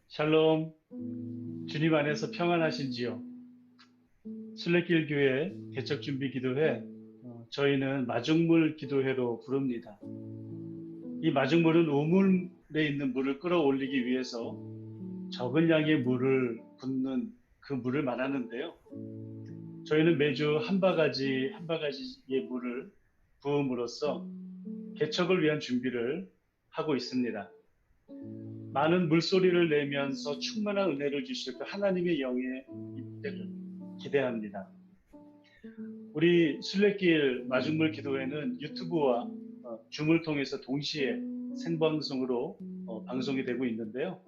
샬롬, 주님 안에서 평안하신지요? 순례길 교회 개척준비 기도회, 저희는 마중물 기도회로 부릅니다. 이 마중물은 우물에 있는 물을 끌어올리기 위해서 적은 양의 물을 붓는 그 물을 말하는데요. 저희는 매주 한 바가지의 물을 부음으로써 개척을 위한 준비를 하고 있습니다. 많은 물소리를 내면서 충만한 은혜를 주실 그 하나님의 영의 입대를 기대합니다. 우리 순례길 마중물 기도회는 유튜브와 줌을 통해서 동시에 생방송으로 방송이 되고 있는데요.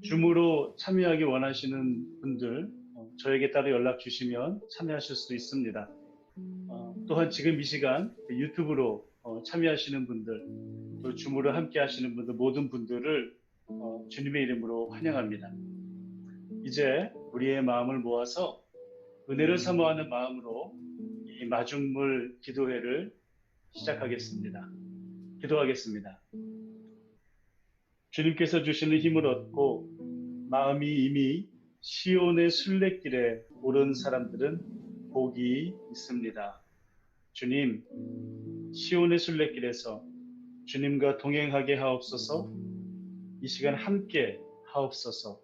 줌으로 참여하기 원하시는 분들 저에게 따로 연락 주시면 참여하실 수 있습니다. 또한 지금 이 시간 유튜브로 참여하시는 분들, 또 줌으로 함께 하시는 분들, 모든 분들을 주님의 이름으로 환영합니다. 이제 우리의 마음을 모아서 은혜를 사모하는 마음으로 이 마중물 기도회를 시작하겠습니다. 기도하겠습니다. 주님께서 주시는 힘을 얻고 마음이 이미 시온의 순례길에 오른 사람들은 복이 있습니다. 주님, 시온의 순례길에서 주님과 동행하게 하옵소서. 이 시간 함께 하옵소서.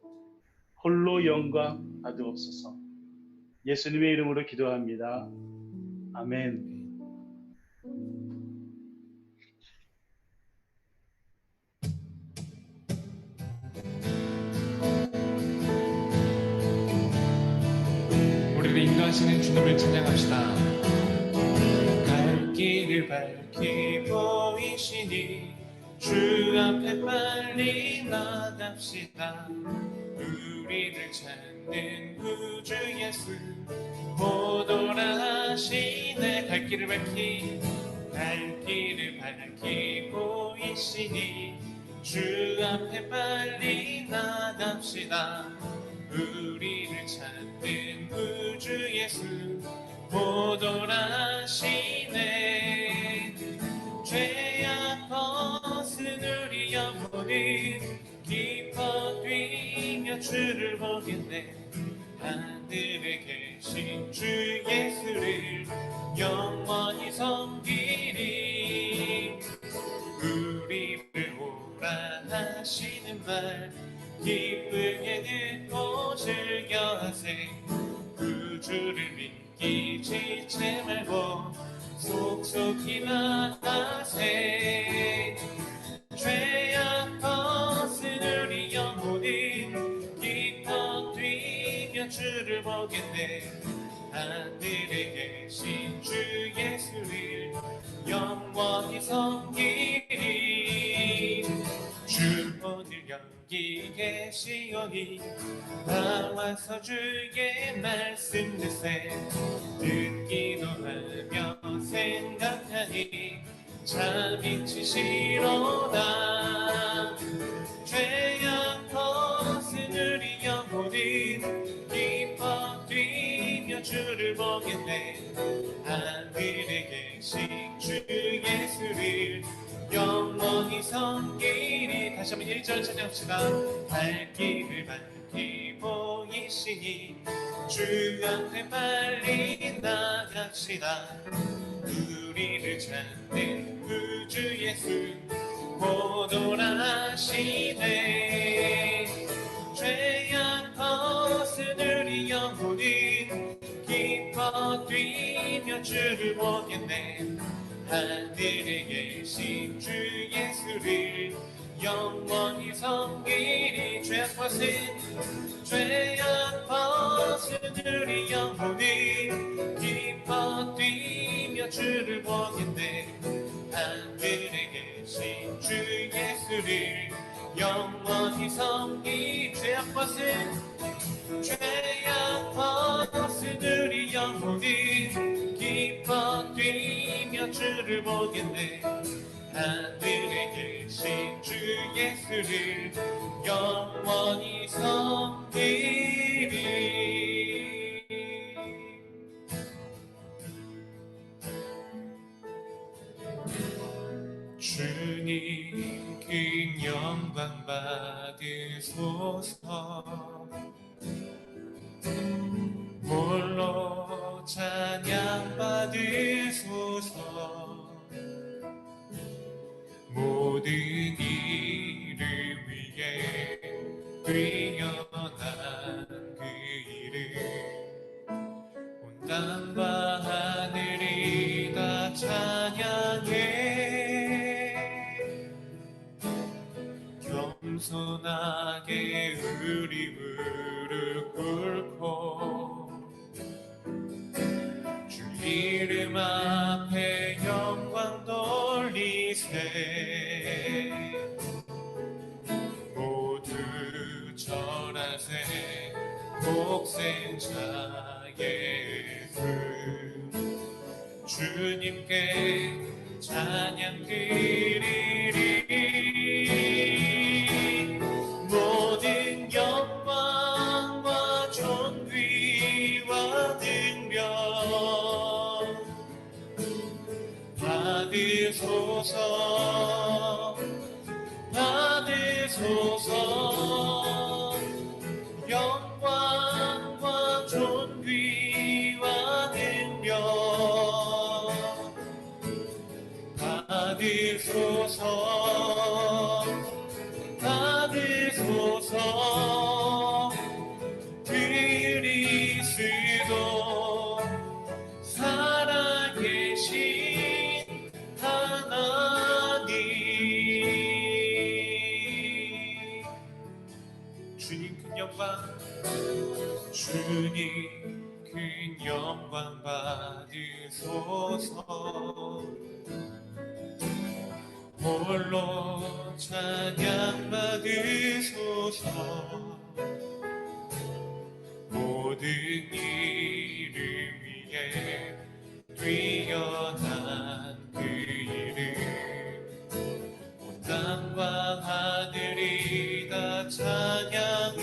홀로 영광 받으옵소서. 예수님의 이름으로 기도합니다. 아멘. 우리를 인도하시는 주님을 찬양합시다. 갈 길을 밝히 보이시니 주 앞에 빨리 나갑시다. 우리를 찾는 구주 예수 보도라시네. 갈 길을 밝히 보이시니 주 앞에 빨리 나갑시다. 우리를 찾는 구주 예수 보도라시네. 죄악 벗은 우리 영혼은 기뻐 뛰며 주를 보겠네. 하늘에 계신 주 예수를 영원히 섬기리. 우리를 오라 하시는 말 기쁘게 듣고 즐겨하세. 구주를 믿기 지체 말고 속속히 나가세. 죄악 벗은 우리 영혼은 기뻐 뛰며 주를 보겠네. 하늘에 계신 주 예수를 영원히 섬기리. 주 오늘 여기 계시오니 나와서 주의 말씀 듣세. 듣기도 하며 생각하니 잠이 치시로다. 죄악 벗은 우리 영혼은 기뻐 뛰며 주를 보겠네. 하늘에 계신 주 예수를 영원히 섬기리. 다시 한번 1절 찬양합시다. 갈 길을 밝히 보이시니 주 앞에 빨리 나갑시다. 우리를 찾는 구주 예수 보도라시네. 죄악 벗은 우리 영혼은 기뻐 뛰며 주를 보겠네. 하늘에 계신 주 예수를 영원히 섬기리. 죄악 벗은 우리 영혼은 기뻐 뛰며 주를 보겠네. 하늘에 계신 주 예수를 영원히 섬기리. 죄악 벗은 우리 영혼은 기뻐 뛰며 주를 보겠네. 하늘에 계신 주 예수를 영원히 섬기리. 주님 그 영광 받으소서. 홀로 찬양 받으소서. 모든 일을 위해 뛰어난 그 이름 온 땅과 하늘이 다 찬양해. 겸손하게 우리 무릎 꿇고 주 이름 앞에 영광 돌리세. 모두 절하세. 독생자 예수 주님께 찬양 드리리. 모든 영광과 존귀와 능력 받으소서. 받으소서. 영광과 존귀와 능력 받으소서. 받으소서. 그리스도 살아계신 하나님. 주님 큰 영광. 주님 큰 영광 받으소서. 홀로 찬양 받으소서. 모든 일을 위해 뛰어난 그 이름 온 땅과 하늘이 다 찬양해.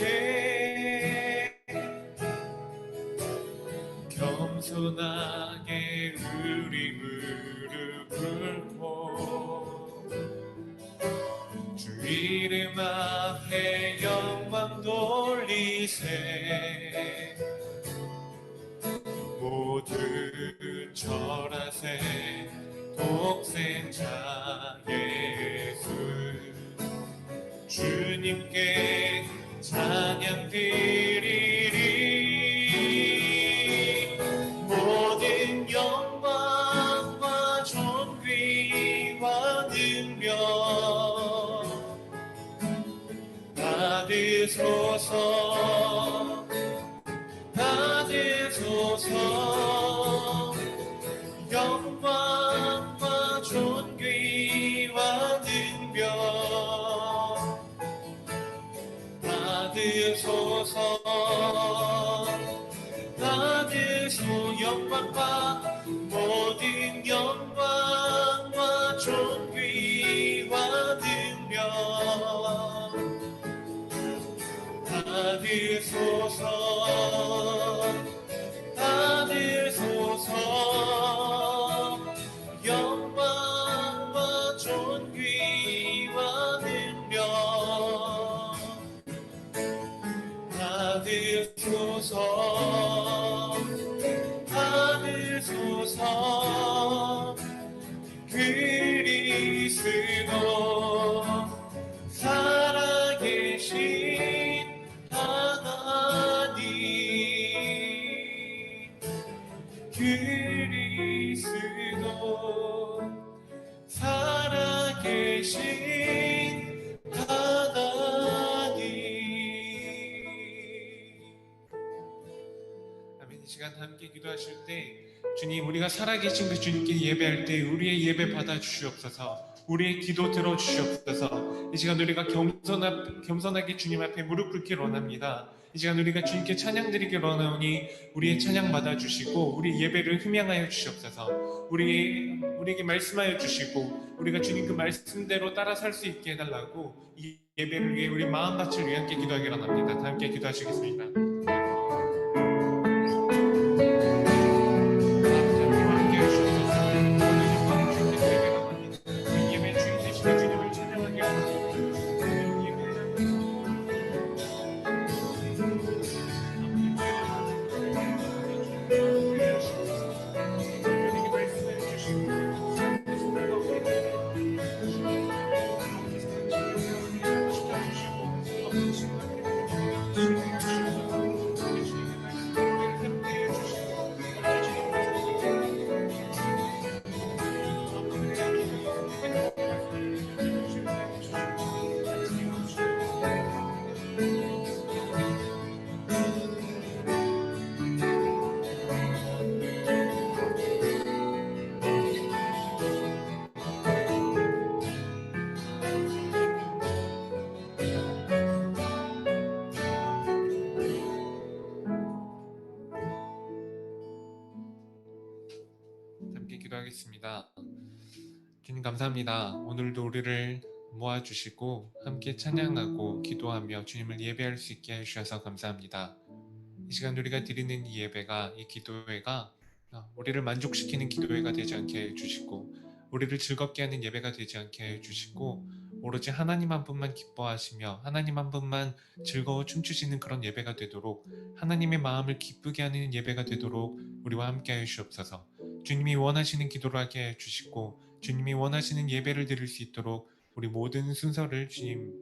겸손하게 우리 무릎 꿇고 주 이름 앞에 영광 돌리세. 모두 절하세. 독생자 예수 주님께 찬양 드리리. 모든 영광과 존귀와 능력 받으소서. 받으소서. 영광과 존귀와 능력 받으소서. 받으소. 영광과 모든 영광과 존귀와 능력 받으소서. 받으소서. 영광과 존귀와 능력 받으소서. 받으소서. 그리스도 살아계신 하나님. 그리스도 살아계신 하나님. 아멘. 이 시간 함께 기도하실 때 주님, 우리가 살아계신 그 주님께 예배할 때 우리의 예배 받아주시옵소서. 우리의 기도 들어주시옵소서. 이 시간 우리가 겸손하게 주님 앞에 무릎 꿇기를 원합니다. 이 시간 우리가 주님께 찬양 드리기로 하오니 우리의 찬양 받아주시고 우리 예배를 흠양하여 주시옵소서. 우리에게 말씀하여 주시고 우리가 주님 그 말씀대로 따라 살 수 있게 해달라고 이 예배를 위해 우리 마음밭을 위해 함께 기도하기로 합니다. 다 함께 기도하시겠습니다. 함께 기도하겠습니다. 주님 감사합니다. 오늘도 우리를 모아주시고 함께 찬양하고 기도하며 주님을 예배할 수 있게 해주셔서 감사합니다. 이 시간 우리가 드리는 이 예배가, 이 기도회가 우리를 만족시키는 기도회가 되지 않게 해주시고 우리를 즐겁게 하는 예배가 되지 않게 해주시고 오로지 하나님 한 분만 기뻐하시며 하나님 한 분만 즐거워 춤추시는 그런 예배가 되도록 하나님의 마음을 기쁘게 하는 예배가 되도록 우리와 함께 하시옵소서. 주님이 원하시는 기도를 하게 해주시고 주님이 원하시는 예배를 드릴 수 있도록 우리 모든 순서를 주님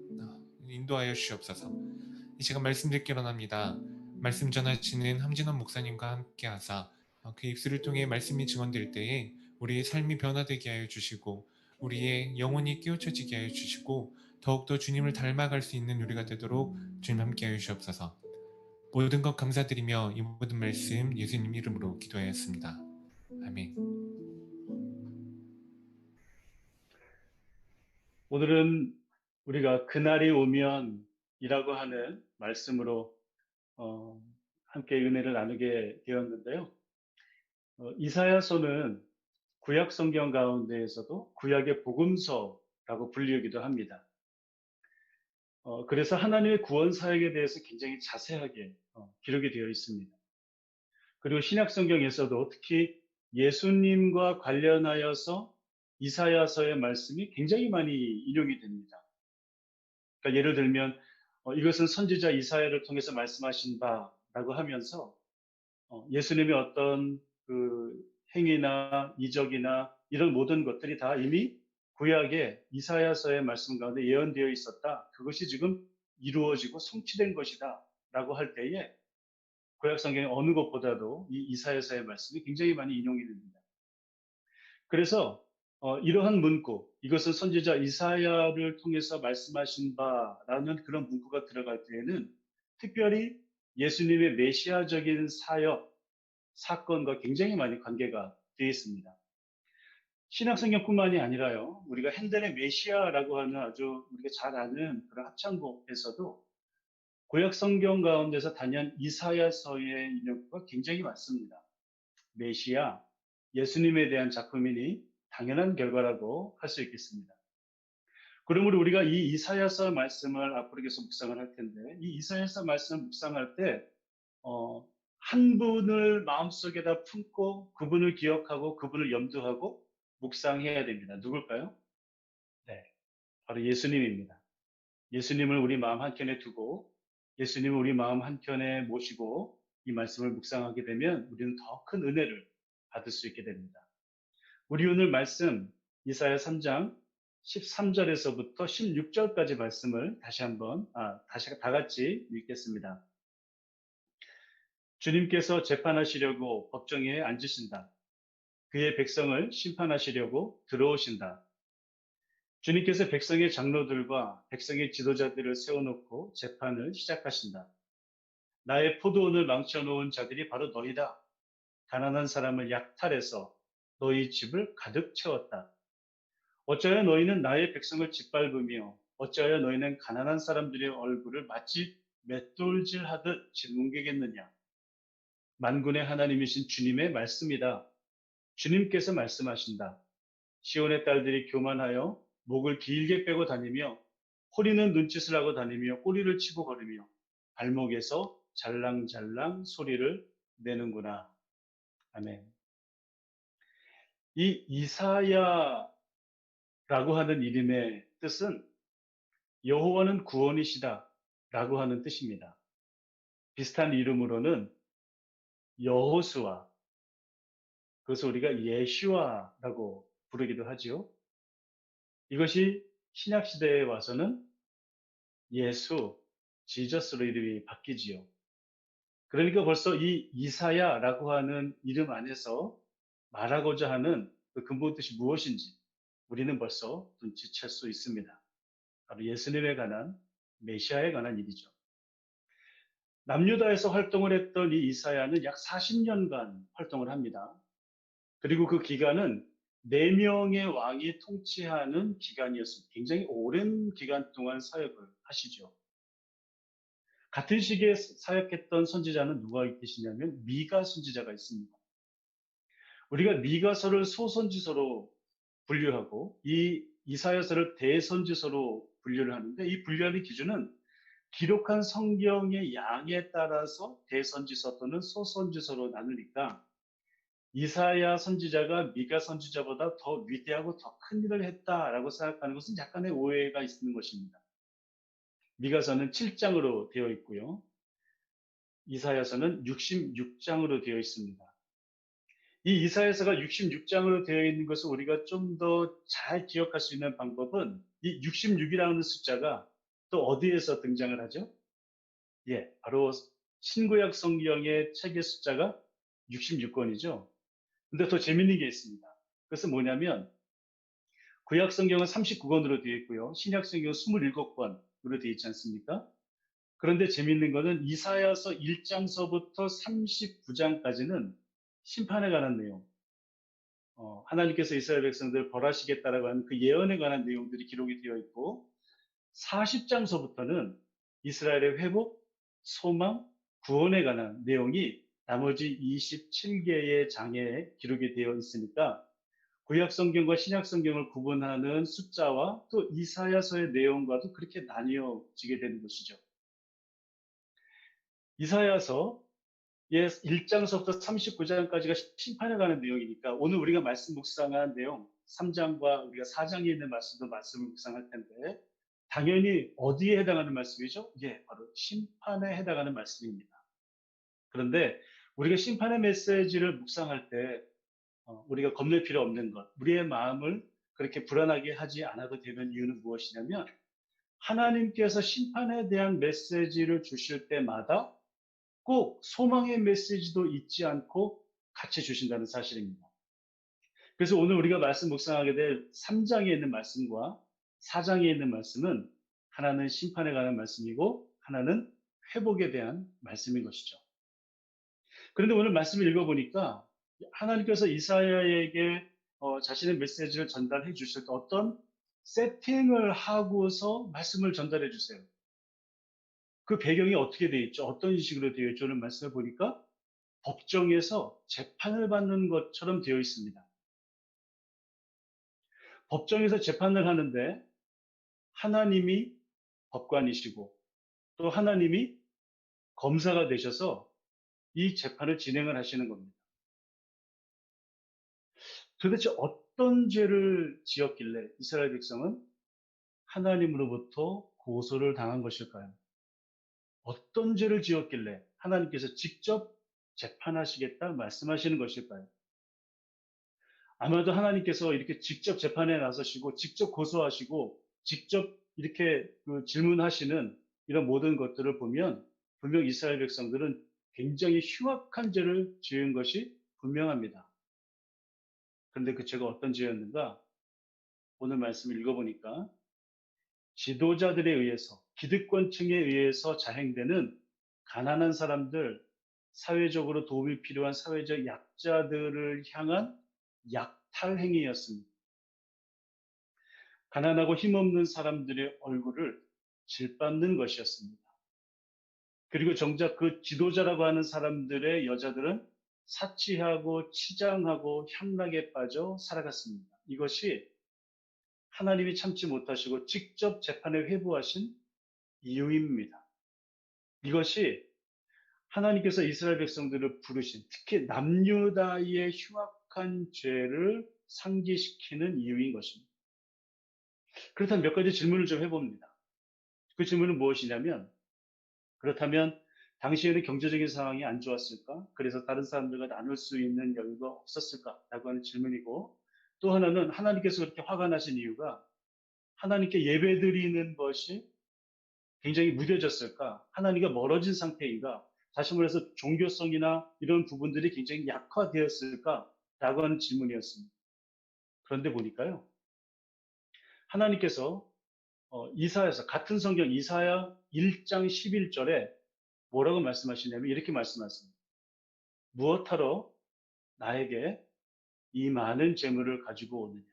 인도하여 주시옵소서. 이 시간 말씀 듣기로 합니다. 말씀 전하시는 함진원 목사님과 함께 하사 그 입술을 통해 말씀이 증언될 때에 우리의 삶이 변화되게 하여 주시고 우리의 영혼이 깨우쳐지게 하여 주시고 더욱더 주님을 닮아갈 수 있는 우리가 되도록 주님 함께 하여 주시옵소서. 모든 것 감사드리며 이 모든 말씀 예수님 이름으로 기도하였습니다. 아멘. 오늘은 우리가 그날이 오면 이라고 하는 말씀으로 함께 은혜를 나누게 되었는데요. 이사야서는 구약 성경 가운데에서도 구약의 복음서라고 불리기도 합니다. 그래서 하나님의 구원 사역에 대해서 굉장히 자세하게 기록이 되어 있습니다. 그리고 신약 성경에서도 특히 예수님과 관련하여서 이사야서의 말씀이 굉장히 많이 인용이 됩니다. 그러니까 예를 들면 이것은 선지자 이사야를 통해서 말씀하신 바라고 하면서 예수님의 어떤 그 행위나 이적이나 이런 모든 것들이 다 이미 구약의 이사야서의 말씀 가운데 예언되어 있었다. 그것이 지금 이루어지고 성취된 것이다. 라고 할 때에 구약 성경의 어느 것보다도 이 이사야서의 말씀이 굉장히 많이 인용이 됩니다. 그래서 이러한 문구, 이것은 선지자 이사야를 통해서 말씀하신 바라는 그런 문구가 들어갈 때에는 특별히 예수님의 메시아적인 사역, 사건과 굉장히 많이 관계가 되어 있습니다. 신약성경뿐만이 아니라요, 우리가 핸델의 메시아라고 하는 아주 우리가 잘 아는 그런 합창곡에서도 구약 성경 가운데서 단연 이사야서의 인용구가 굉장히 많습니다. 메시아, 예수님에 대한 작품이니 당연한 결과라고 할 수 있겠습니다. 그러므로 우리가 이 이사야서 말씀을 앞으로 계속 묵상을 할 텐데, 이 이사야서 말씀을 묵상할 때 한 분을 마음속에다 품고 그분을 기억하고 그분을 염두하고 묵상해야 됩니다. 누굴까요? 네, 바로 예수님입니다. 예수님을 우리 마음 한켠에 두고 예수님을 우리 마음 한켠에 모시고 이 말씀을 묵상하게 되면 우리는 더 큰 은혜를 받을 수 있게 됩니다. 우리 오늘 말씀 이사야 3장 13절에서부터 16절까지 말씀을 다시 다 같이 읽겠습니다. 주님께서 재판하시려고 법정에 앉으신다. 그의 백성을 심판하시려고 들어오신다. 주님께서 백성의 장로들과 백성의 지도자들을 세워놓고 재판을 시작하신다. 나의 포도원을 망쳐놓은 자들이 바로 너희다. 가난한 사람을 약탈해서 너희 집을 가득 채웠다. 어찌하여 너희는 나의 백성을 짓밟으며 어찌하여 너희는 가난한 사람들의 얼굴을 마치 맷돌질하듯 짓뭉개겠느냐? 만군의 하나님이신 주님의 말씀이다. 주님께서 말씀하신다. 시온의 딸들이 교만하여 목을 길게 빼고 다니며 호리는 눈짓을 하고 다니며 꼬리를 치고 걸으며 발목에서 잘랑잘랑 소리를 내는구나. 아멘. 이 이사야라고 하는 이름의 뜻은 여호와는 구원이시다라고 하는 뜻입니다. 비슷한 이름으로는 여호수아, 그것을 우리가 예슈아라고 부르기도 하지요. 이것이 신약 시대에 와서는 예수, 지저스로 이름이 바뀌지요. 그러니까 벌써 이 이사야라고 하는 이름 안에서 말하고자 하는 그 근본 뜻이 무엇인지 우리는 벌써 눈치챌 수 있습니다. 바로 예수님에 관한, 메시아에 관한 일이죠. 남유다에서 활동을 했던 이 이사야는 약 40년간 활동을 합니다. 그리고 그 기간은 4명의 왕이 통치하는 기간이었습니다. 굉장히 오랜 기간 동안 사역을 하시죠. 같은 시기에 사역했던 선지자는 누가 계시냐면 미가 선지자가 있습니다. 우리가 미가서를 소선지서로 분류하고 이 이사야서를 대선지서로 분류를 하는데, 이 분류하는 기준은 기록한 성경의 양에 따라서 대선지서 또는 소선지서로 나누니까 이사야 선지자가 미가 선지자보다 더 위대하고 더 큰 일을 했다라고 생각하는 것은 약간의 오해가 있는 것입니다. 미가서는 7장으로 되어 있고요. 이사야서는 66장으로 되어 있습니다. 이 이사야서가 66장으로 되어 있는 것을 우리가 좀 더 잘 기억할 수 있는 방법은 이 66이라는 숫자가 또 어디에서 등장을 하죠? 예, 바로 신구약 성경의 책의 숫자가 66권이죠. 근데 더 재밌는 게 있습니다. 그것은 뭐냐면 구약 성경은 39권으로 되어 있고요. 신약 성경은 27권으로 되어 있지 않습니까? 그런데 재밌는 것은 이사야서 1장서부터 39장까지는 심판에 관한 내용, 하나님께서 이스라엘 백성들을 벌하시겠다라고 하는 그 예언에 관한 내용들이 기록이 되어 있고, 40장서부터는 이스라엘의 회복, 소망, 구원에 관한 내용이 나머지 27개의 장에 기록이 되어 있으니까 구약 성경과 신약 성경을 구분하는 숫자와 또 이사야서의 내용과도 그렇게 나뉘어지게 되는 것이죠. 이사야서 1장서부터 39장까지가 심판에 관한 내용이니까 오늘 우리가 말씀 묵상한 내용 3장과 우리가 4장에 있는 말씀도 말씀을 묵상할 텐데, 당연히 어디에 해당하는 말씀이죠? 예, 바로 심판에 해당하는 말씀입니다. 그런데 우리가 심판의 메시지를 묵상할 때 우리가 겁낼 필요 없는 것, 우리의 마음을 그렇게 불안하게 하지 않아도 되는 이유는 무엇이냐면, 하나님께서 심판에 대한 메시지를 주실 때마다 꼭 소망의 메시지도 잊지 않고 같이 주신다는 사실입니다. 그래서 오늘 우리가 말씀 묵상하게 될 3장에 있는 말씀과 4장에 있는 말씀은 하나는 심판에 관한 말씀이고 하나는 회복에 대한 말씀인 것이죠. 그런데 오늘 말씀을 읽어보니까 하나님께서 이사야에게 자신의 메시지를 전달해 주실 때 어떤 세팅을 하고서 말씀을 전달해 주세요. 그 배경이 어떻게 되어 있죠? 어떤 식으로 되어 있죠는 말씀을 보니까 법정에서 재판을 받는 것처럼 되어 있습니다. 법정에서 재판을 하는데 하나님이 법관이시고 또 하나님이 검사가 되셔서 이 재판을 진행을 하시는 겁니다. 도대체 어떤 죄를 지었길래 이스라엘 백성은 하나님으로부터 고소를 당한 것일까요? 어떤 죄를 지었길래 하나님께서 직접 재판하시겠다 말씀하시는 것일까요? 아마도 하나님께서 이렇게 직접 재판에 나서시고 직접 고소하시고 직접 이렇게 질문하시는 이런 모든 것들을 보면 분명 이스라엘 백성들은 굉장히 흉악한 죄를 지은 것이 분명합니다. 그런데 그 죄가 어떤 죄였는가? 오늘 말씀을 읽어보니까 지도자들에 의해서, 기득권층에 의해서 자행되는 가난한 사람들, 사회적으로 도움이 필요한 사회적 약자들을 향한 약탈 행위였습니다. 가난하고 힘없는 사람들의 얼굴을 질밟는 것이었습니다. 그리고 정작 그 지도자라고 하는 사람들의 여자들은 사치하고 치장하고 향락에 빠져 살아갔습니다. 이것이 하나님이 참지 못하시고 직접 재판에 회부하신 이유입니다. 이것이 하나님께서 이스라엘 백성들을 부르신 특히 남유다의 흉악한 죄를 상기시키는 이유인 것입니다. 그렇다면 몇 가지 질문을 좀 해봅니다. 그 질문은 무엇이냐면 그렇다면 당시에는 경제적인 상황이 안 좋았을까? 그래서 다른 사람들과 나눌 수 있는 여유가 없었을까? 라고 하는 질문이고 또 하나는 하나님께서 그렇게 화가 나신 이유가 하나님께 예배드리는 것이 굉장히 무뎌졌을까? 하나님과 멀어진 상태인가? 다시 말해서 종교성이나 이런 부분들이 굉장히 약화되었을까? 라고 하는 질문이었습니다. 그런데 보니까요. 하나님께서 이사야서 같은 성경 이사야 1장 11절에 뭐라고 말씀하시냐면 이렇게 말씀하십니다. 무엇하러 나에게 이 많은 재물을 가지고 오느냐?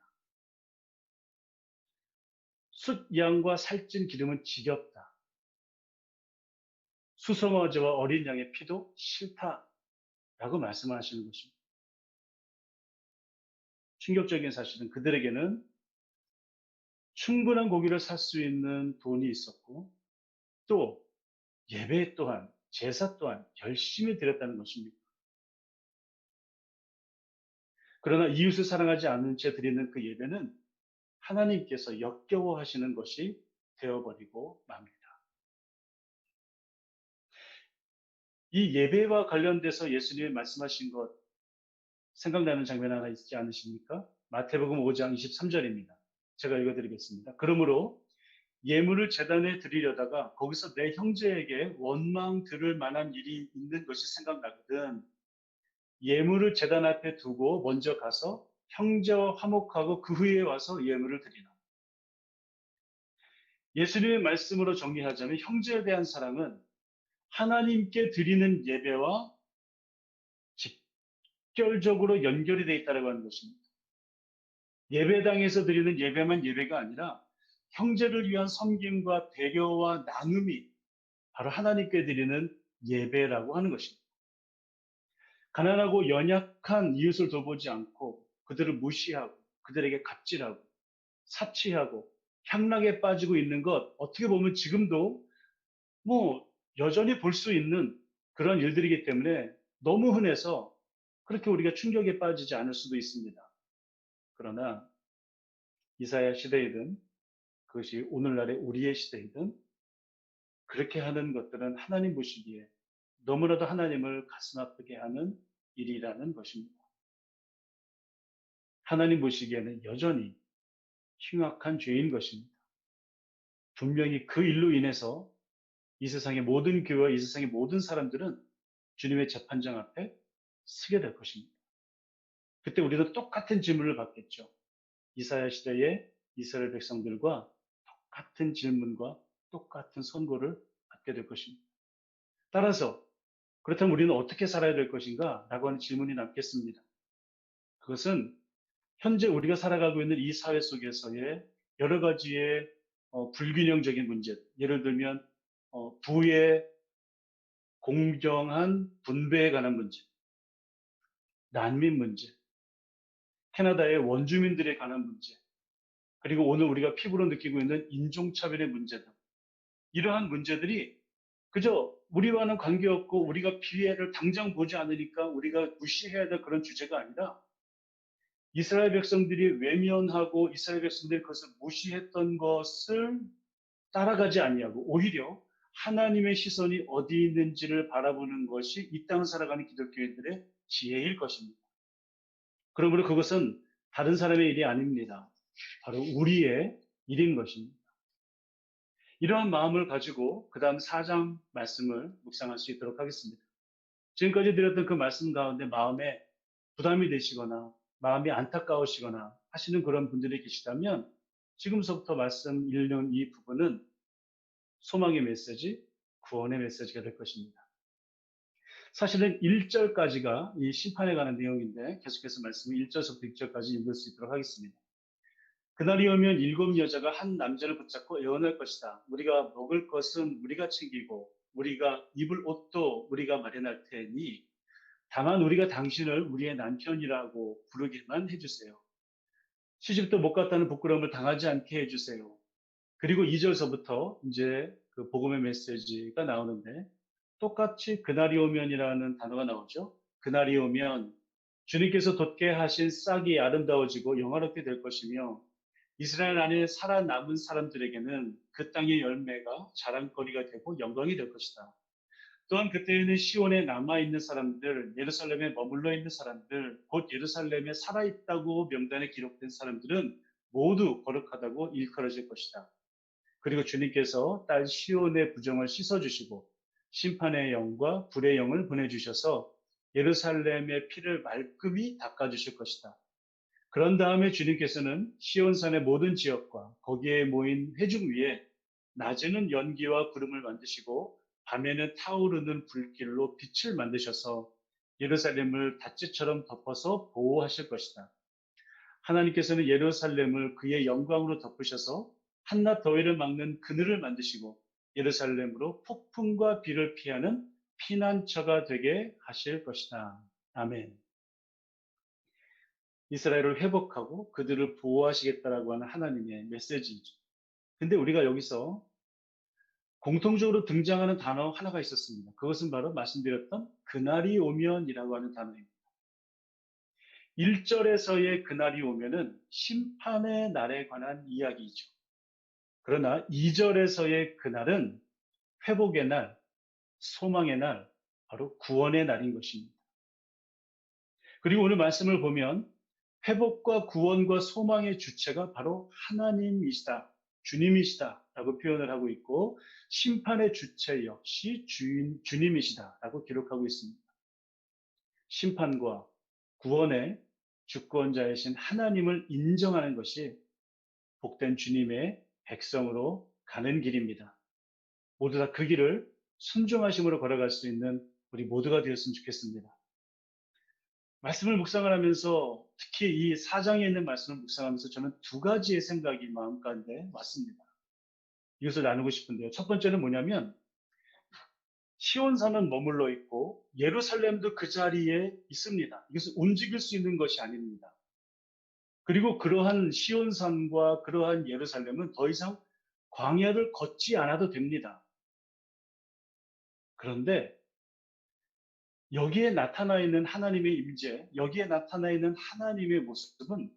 숫 양과 살찐 기름은 지겹다. 수송아지와 어린 양의 피도 싫다라고 말씀하시는 것입니다. 충격적인 사실은 그들에게는 충분한 고기를 살 수 있는 돈이 있었고 또 예배 또한 제사 또한 열심히 드렸다는 것입니다. 그러나 이웃을 사랑하지 않는 채 드리는 그 예배는 하나님께서 역겨워하시는 것이 되어버리고 맙니다. 이 예배와 관련돼서 예수님이 말씀하신 것 생각나는 장면 하나 있지 않으십니까? 마태복음 5장 23절입니다. 제가 읽어드리겠습니다. 그러므로 예물을 제단에 드리려다가 거기서 내 형제에게 원망 들을 만한 일이 있는 것이 생각나거든. 예물을 제단 앞에 두고 먼저 가서 형제와 화목하고 그 후에 와서 예물을 드리라. 예수님의 말씀으로 정리하자면 형제에 대한 사랑은 하나님께 드리는 예배와 직결적으로 연결이 되어 있다고 하는 것입니다. 예배당에서 드리는 예배만 예배가 아니라 형제를 위한 섬김과 배려와 나눔이 바로 하나님께 드리는 예배라고 하는 것입니다. 가난하고 연약한 이웃을 돌보지 않고 그들을 무시하고 그들에게 갑질하고 사치하고 향락에 빠지고 있는 것 어떻게 보면 지금도 뭐 여전히 볼 수 있는 그런 일들이기 때문에 너무 흔해서 그렇게 우리가 충격에 빠지지 않을 수도 있습니다. 그러나 이사야 시대이든 그것이 오늘날의 우리의 시대이든 그렇게 하는 것들은 하나님 보시기에 너무나도 하나님을 가슴 아프게 하는 일이라는 것입니다. 하나님 보시기에는 여전히 흉악한 죄인 것입니다. 분명히 그 일로 인해서 이 세상의 모든 교회와 이 세상의 모든 사람들은 주님의 재판장 앞에 서게 될 것입니다. 그때 우리도 똑같은 질문을 받겠죠. 이사야 시대의 이스라엘 백성들과 똑같은 질문과 똑같은 선고를 받게 될 것입니다. 따라서 그렇다면 우리는 어떻게 살아야 될 것인가? 라고 하는 질문이 남겠습니다. 그것은 현재 우리가 살아가고 있는 이 사회 속에서의 여러 가지의 불균형적인 문제, 예를 들면 부의 공정한 분배에 관한 문제, 난민 문제, 캐나다의 원주민들에 관한 문제, 그리고 오늘 우리가 피부로 느끼고 있는 인종차별의 문제 등 이러한 문제들이 그저 우리와는 관계없고 우리가 피해를 당장 보지 않으니까 우리가 무시해야 될 그런 주제가 아니라 이스라엘 백성들이 외면하고 이스라엘 백성들이 그것을 무시했던 것을 따라가지 아니하고 오히려 하나님의 시선이 어디 있는지를 바라보는 것이 이 땅을 살아가는 기독교인들의 지혜일 것입니다. 그러므로 그것은 다른 사람의 일이 아닙니다. 바로 우리의 일인 것입니다. 이러한 마음을 가지고 그 다음 4장 말씀을 묵상할 수 있도록 하겠습니다. 지금까지 드렸던 그 말씀 가운데 마음에 부담이 되시거나 마음이 안타까우시거나 하시는 그런 분들이 계시다면 지금서부터 말씀 읽는 이 부분은 소망의 메시지, 구원의 메시지가 될 것입니다. 사실은 1절까지가 이 심판에 관한 내용인데 계속해서 말씀을 1절부터 6절까지 읽을 수 있도록 하겠습니다. 그날이 오면 7 여자가 한 남자를 붙잡고 애원할 것이다. 우리가 먹을 것은 우리가 챙기고 우리가 입을 옷도 우리가 마련할 테니 다만 우리가 당신을 우리의 남편이라고 부르기만 해주세요. 시집도 못 갔다는 부끄러움을 당하지 않게 해주세요. 그리고 2절서부터 이제 그 복음의 메시지가 나오는데 똑같이 그날이 오면이라는 단어가 나오죠. 그날이 오면 주님께서 돋게 하신 싹이 아름다워지고 영화롭게 될 것이며 이스라엘 안에 살아남은 사람들에게는 그 땅의 열매가 자랑거리가 되고 영광이 될 것이다. 또한 그때에는 시온에 남아있는 사람들, 예루살렘에 머물러 있는 사람들, 곧 예루살렘에 살아있다고 명단에 기록된 사람들은 모두 거룩하다고 일컬어질 것이다. 그리고 주님께서 딸 시온의 부정을 씻어주시고 심판의 영과 불의 영을 보내주셔서 예루살렘의 피를 말끔히 닦아주실 것이다. 그런 다음에 주님께서는 시온산의 모든 지역과 거기에 모인 회중 위에 낮에는 연기와 구름을 만드시고 밤에는 타오르는 불길로 빛을 만드셔서 예루살렘을 다찌처럼 덮어서 보호하실 것이다. 하나님께서는 예루살렘을 그의 영광으로 덮으셔서 한낮 더위를 막는 그늘을 만드시고 예루살렘으로 폭풍과 비를 피하는 피난처가 되게 하실 것이다. 아멘. 이스라엘을 회복하고 그들을 보호하시겠다라고 하는 하나님의 메시지이죠. 근데 우리가 여기서 공통적으로 등장하는 단어 하나가 있었습니다. 그것은 바로 말씀드렸던 그날이 오면이라고 하는 단어입니다. 1절에서의 그날이 오면은 심판의 날에 관한 이야기이죠. 그러나 2절에서의 그날은 회복의 날, 소망의 날, 바로 구원의 날인 것입니다. 그리고 오늘 말씀을 보면 회복과 구원과 소망의 주체가 바로 하나님이시다, 주님이시다라고 표현을 하고 있고 심판의 주체 역시 주님이시다라고 기록하고 있습니다. 심판과 구원의 주권자이신 하나님을 인정하는 것이 복된 주님의 백성으로 가는 길입니다. 모두 다 그 길을 순종하심으로 걸어갈 수 있는 우리 모두가 되었으면 좋겠습니다. 말씀을 묵상을 하면서 특히 이 4장에 있는 말씀을 묵상하면서 저는 두 가지의 생각이 마음 가운데 왔습니다. 이것을 나누고 싶은데요. 첫 번째는 뭐냐면 시온산은 머물러 있고 예루살렘도 그 자리에 있습니다. 이것은 움직일 수 있는 것이 아닙니다. 그리고 그러한 시온산과 그러한 예루살렘은 더 이상 광야를 걷지 않아도 됩니다. 그런데 여기에 나타나 있는 하나님의 임재, 여기에 나타나 있는 하나님의 모습은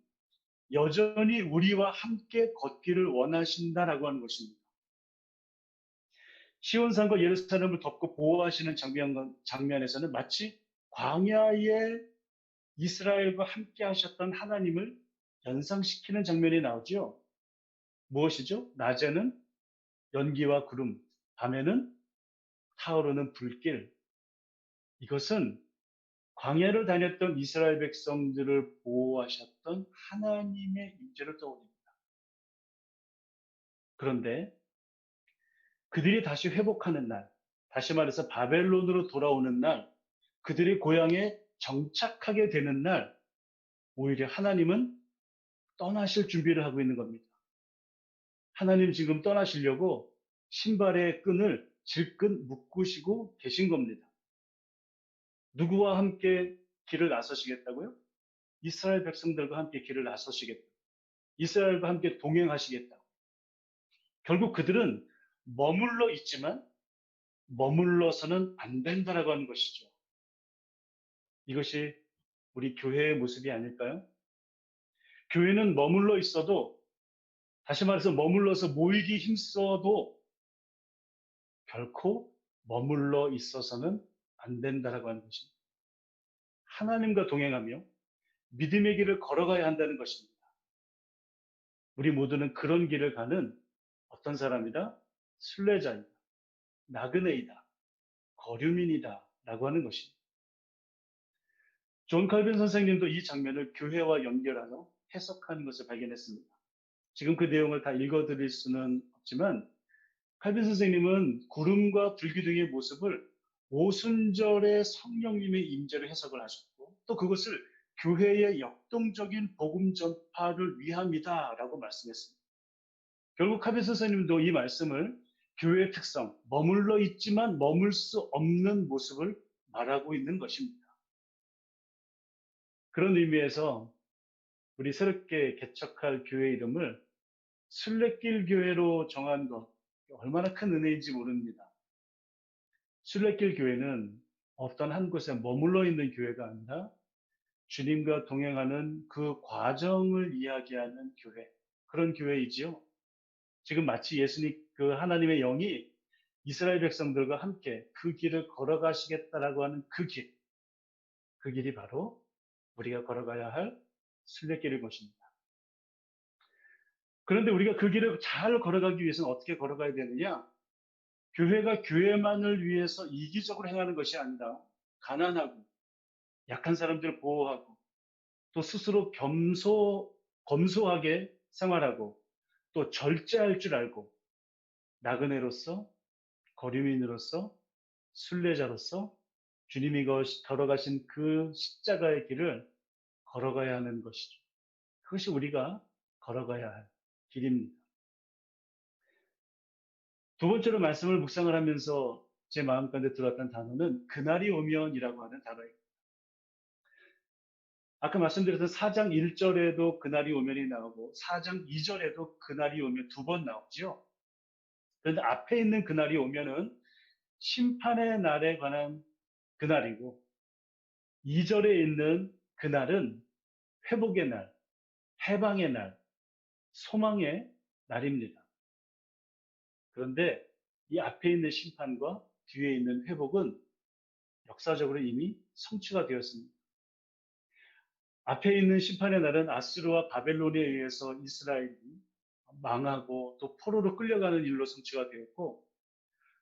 여전히 우리와 함께 걷기를 원하신다라고 하는 것입니다. 시온산과 예루살렘을 덮고 보호하시는 장면에서는 마치 광야에 이스라엘과 함께 하셨던 하나님을 연상시키는 장면이 나오죠. 무엇이죠? 낮에는 연기와 구름, 밤에는 타오르는 불길. 이것은 광야를 다녔던 이스라엘 백성들을 보호하셨던 하나님의 임재를 떠올립니다. 그런데 그들이 다시 회복하는 날, 다시 말해서 바벨론으로 돌아오는 날, 그들이 고향에 정착하게 되는 날, 오히려 하나님은 떠나실 준비를 하고 있는 겁니다. 하나님 지금 떠나시려고 신발의 끈을 질끈 묶으시고 계신 겁니다. 누구와 함께 길을 나서시겠다고요? 이스라엘 백성들과 함께 길을 나서시겠다. 이스라엘과 함께 동행하시겠다. 결국 그들은 머물러 있지만 머물러서는 안 된다라고 하는 것이죠. 이것이 우리 교회의 모습이 아닐까요? 교회는 머물러 있어도, 다시 말해서 머물러서 모이기 힘써도 결코 머물러 있어서는 안 된다라고 하는 것입니다. 하나님과 동행하며 믿음의 길을 걸어가야 한다는 것입니다. 우리 모두는 그런 길을 가는 어떤 사람이다? 순례자이다, 나그네이다, 거류민이다 라고 하는 것입니다. 존 칼빈 선생님도 이 장면을 교회와 연결하여 해석하는 것을 발견했습니다. 지금 그 내용을 다 읽어드릴 수는 없지만 칼빈 선생님은 구름과 불기둥의 모습을 오순절의 성령님의 임재를 해석을 하셨고 또 그것을 교회의 역동적인 복음 전파를 위함이다라고 말씀했습니다. 결국 칼빈 선생님도 이 말씀을 교회의 특성, 머물러 있지만 머물 수 없는 모습을 말하고 있는 것입니다. 그런 의미에서 우리 새롭게 개척할 교회 이름을 순례길 교회로 정한 것, 얼마나 큰 은혜인지 모릅니다. 순례길 교회는 어떤 한 곳에 머물러 있는 교회가 아니라 주님과 동행하는 그 과정을 이야기하는 교회, 그런 교회이지요. 지금 마치 예수님, 그 하나님의 영이 이스라엘 백성들과 함께 그 길을 걸어가시겠다라고 하는 그 길, 그 길이 바로 우리가 걸어가야 할 순례길일 것입니다. 그런데 우리가 그 길을 잘 걸어가기 위해서는 어떻게 걸어가야 되느냐? 교회가 교회만을 위해서 이기적으로 행하는 것이 아니라 가난하고 약한 사람들을 보호하고 또 스스로 검소하게 생활하고 또 절제할 줄 알고 나그네로서 거류민으로서 순례자로서 주님이 걸어가신 그 십자가의 길을 걸어가야 하는 것이죠. 그것이 우리가 걸어가야 할 길입니다. 두 번째로 말씀을 묵상을 하면서 제 마음 가운데 들어왔던 단어는 그날이 오면이라고 하는 단어입니다. 아까 말씀드렸던 4장 1절에도 그날이 오면이 나오고 4장 2절에도 그날이 오면 두 번 나오죠. 그런데 앞에 있는 그날이 오면은 심판의 날에 관한 그날이고 2절에 있는 그날은 회복의 날, 해방의 날, 소망의 날입니다. 그런데 이 앞에 있는 심판과 뒤에 있는 회복은 역사적으로 이미 성취가 되었습니다. 앞에 있는 심판의 날은 아수르와 바벨론에 의해서 이스라엘이 망하고 또 포로로 끌려가는 일로 성취가 되었고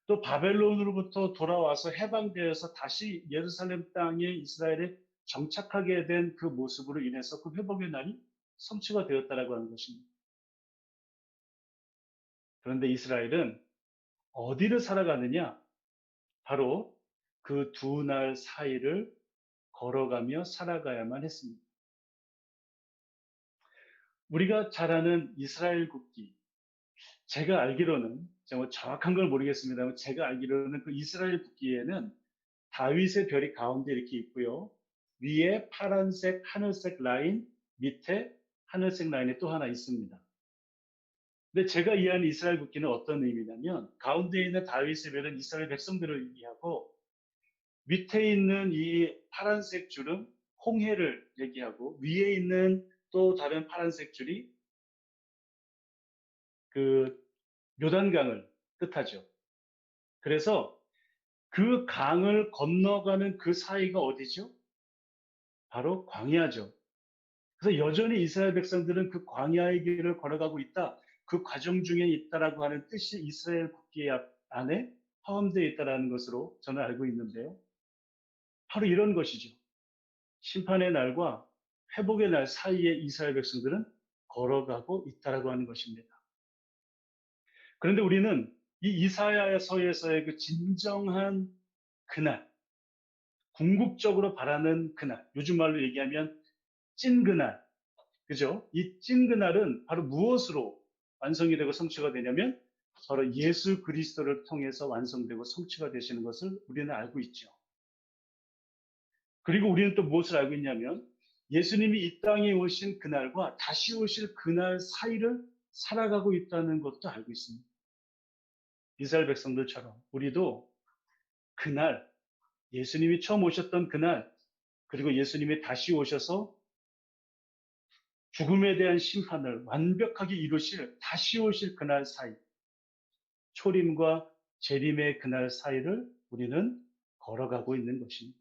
또 바벨론으로부터 돌아와서 해방되어서 다시 예루살렘 땅에 이스라엘에 정착하게 된 그 모습으로 인해서 그 회복의 날이 성취가 되었다라고 하는 것입니다. 그런데 이스라엘은 어디를 살아가느냐? 바로 그 두 날 사이를 걸어가며 살아가야만 했습니다. 우리가 잘 아는 이스라엘 국기, 제가 알기로는 정말 정확한 걸 모르겠습니다만 제가 알기로는 그 이스라엘 국기에는 다윗의 별이 가운데 이렇게 있고요. 위에 파란색, 하늘색 라인, 밑에 하늘색 라인이 또 하나 있습니다. 근데 제가 이해하는 이스라엘 국기는 어떤 의미냐면 가운데 있는 다윗의 별은 이스라엘 백성들을 의미하고 밑에 있는 이 파란색 줄은 홍해를 얘기하고 위에 있는 또 다른 파란색 줄이 그 요단강을 뜻하죠. 그래서 그 강을 건너가는 그 사이가 어디죠? 바로 광야죠. 그래서 여전히 이스라엘 백성들은 그 광야의 길을 걸어가고 있다. 그 과정 중에 있다라고 하는 뜻이 이스라엘 국기 안에 포함되어 있다라는 것으로 저는 알고 있는데요. 바로 이런 것이죠. 심판의 날과 회복의 날 사이에 이스라엘 백성들은 걸어가고 있다라고 하는 것입니다. 그런데 우리는 이 이사야서에서의 그 진정한 그날, 궁극적으로 바라는 그날, 요즘 말로 얘기하면 찐 그날, 그죠? 이 찐 그날은 바로 무엇으로 완성이 되고 성취가 되냐면 바로 예수 그리스도를 통해서 완성되고 성취가 되시는 것을 우리는 알고 있죠. 그리고 우리는 또 무엇을 알고 있냐면 예수님이 이 땅에 오신 그날과 다시 오실 그날 사이를 살아가고 있다는 것도 알고 있습니다. 이스라엘 백성들처럼 우리도 그날, 예수님이 처음 오셨던 그날, 그리고 예수님이 다시 오셔서 죽음에 대한 심판을 완벽하게 이루실 다시 오실 그날 사이, 초림과 재림의 그날 사이를 우리는 걸어가고 있는 것입니다.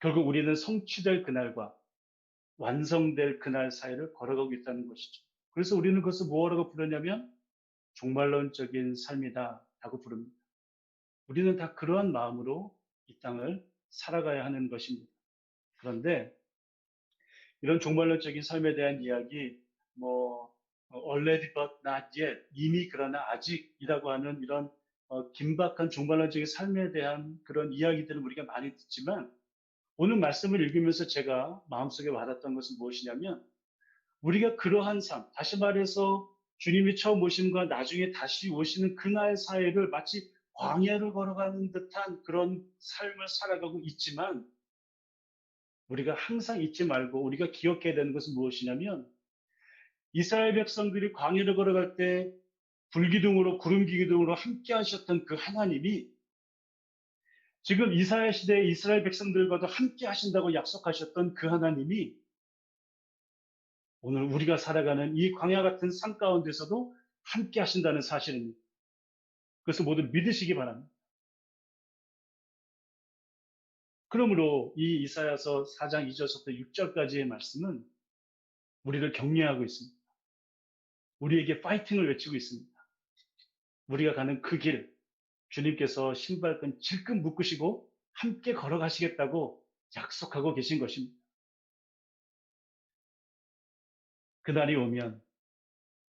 결국 우리는 성취될 그날과 완성될 그날 사이를 걸어가고 있다는 것이죠. 그래서 우리는 그것을 뭐라고 부르냐면 종말론적인 삶이다 라고 부릅니다. 우리는 다 그러한 마음으로 이 땅을 살아가야 하는 것입니다. 그런데 이런 종말론적인 삶에 대한 이야기, 뭐 already but not yet, 이미 그러나 아직이라고 하는 이런 긴박한 종말론적인 삶에 대한 그런 이야기들을 우리가 많이 듣지만 오늘 말씀을 읽으면서 제가 마음속에 와닿았던 것은 무엇이냐면 우리가 그러한 삶, 다시 말해서 주님이 처음 오심과 나중에 다시 오시는 그날 사이를 마치 광야를 걸어가는 듯한 그런 삶을 살아가고 있지만 우리가 항상 잊지 말고 우리가 기억해야 되는 것은 무엇이냐면 이스라엘 백성들이 광야를 걸어갈 때 불기둥으로 구름 기둥으로 함께 하셨던 그 하나님이 지금 이사야 시대의 이스라엘 백성들과도 함께 하신다고 약속하셨던 그 하나님이 오늘 우리가 살아가는 이 광야 같은 삶 가운데서도 함께 하신다는 사실입니다. 그래서 모두 믿으시기 바랍니다. 그러므로 이 이사야서 4장 2절부터 6절까지의 말씀은 우리를 격려하고 있습니다. 우리에게 파이팅을 외치고 있습니다. 우리가 가는 그 길, 주님께서 신발끈 질끈 묶으시고 함께 걸어가시겠다고 약속하고 계신 것입니다. 그날이 오면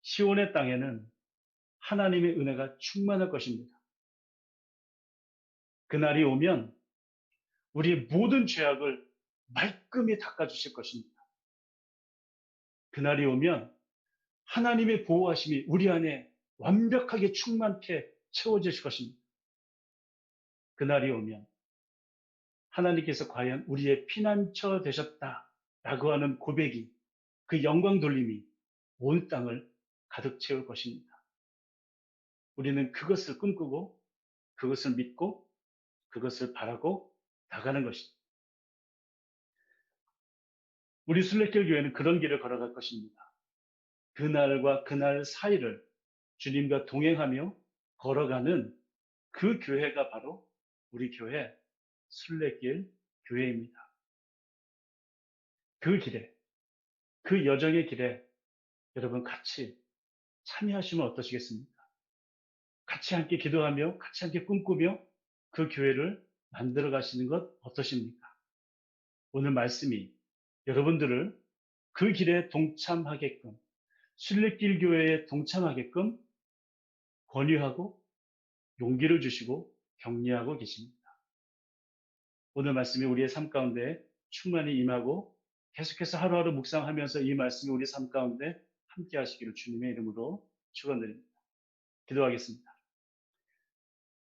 시온의 땅에는 하나님의 은혜가 충만할 것입니다. 그날이 오면 우리의 모든 죄악을 말끔히 닦아주실 것입니다. 그날이 오면 하나님의 보호하심이 우리 안에 완벽하게 충만케 채워질 것입니다. 그날이 오면 하나님께서 과연 우리의 피난처 되셨다라고 하는 고백이 그 영광 돌림이 온 땅을 가득 채울 것입니다. 우리는 그것을 꿈꾸고 그것을 믿고 그것을 바라고 나가는 것입니다. 우리 순례길 교회는 그런 길을 걸어갈 것입니다. 그날과 그날 사이를 주님과 동행하며 걸어가는 그 교회가 바로 우리 교회 순례길 교회입니다. 그 길에, 그 여정의 길에 여러분 같이 참여하시면 어떠시겠습니까? 같이 함께 기도하며 같이 함께 꿈꾸며 그 교회를 만들어 가시는 것 어떠십니까? 오늘 말씀이 여러분들을 그 길에 동참하게끔 순례길 교회에 동참하게끔 권유하고 용기를 주시고 격려하고 계십니다. 오늘 말씀이 우리의 삶 가운데 충만히 임하고 계속해서 하루하루 묵상하면서 이 말씀이 우리 삶 가운데 함께 하시기를 주님의 이름으로 축원드립니다. 기도하겠습니다.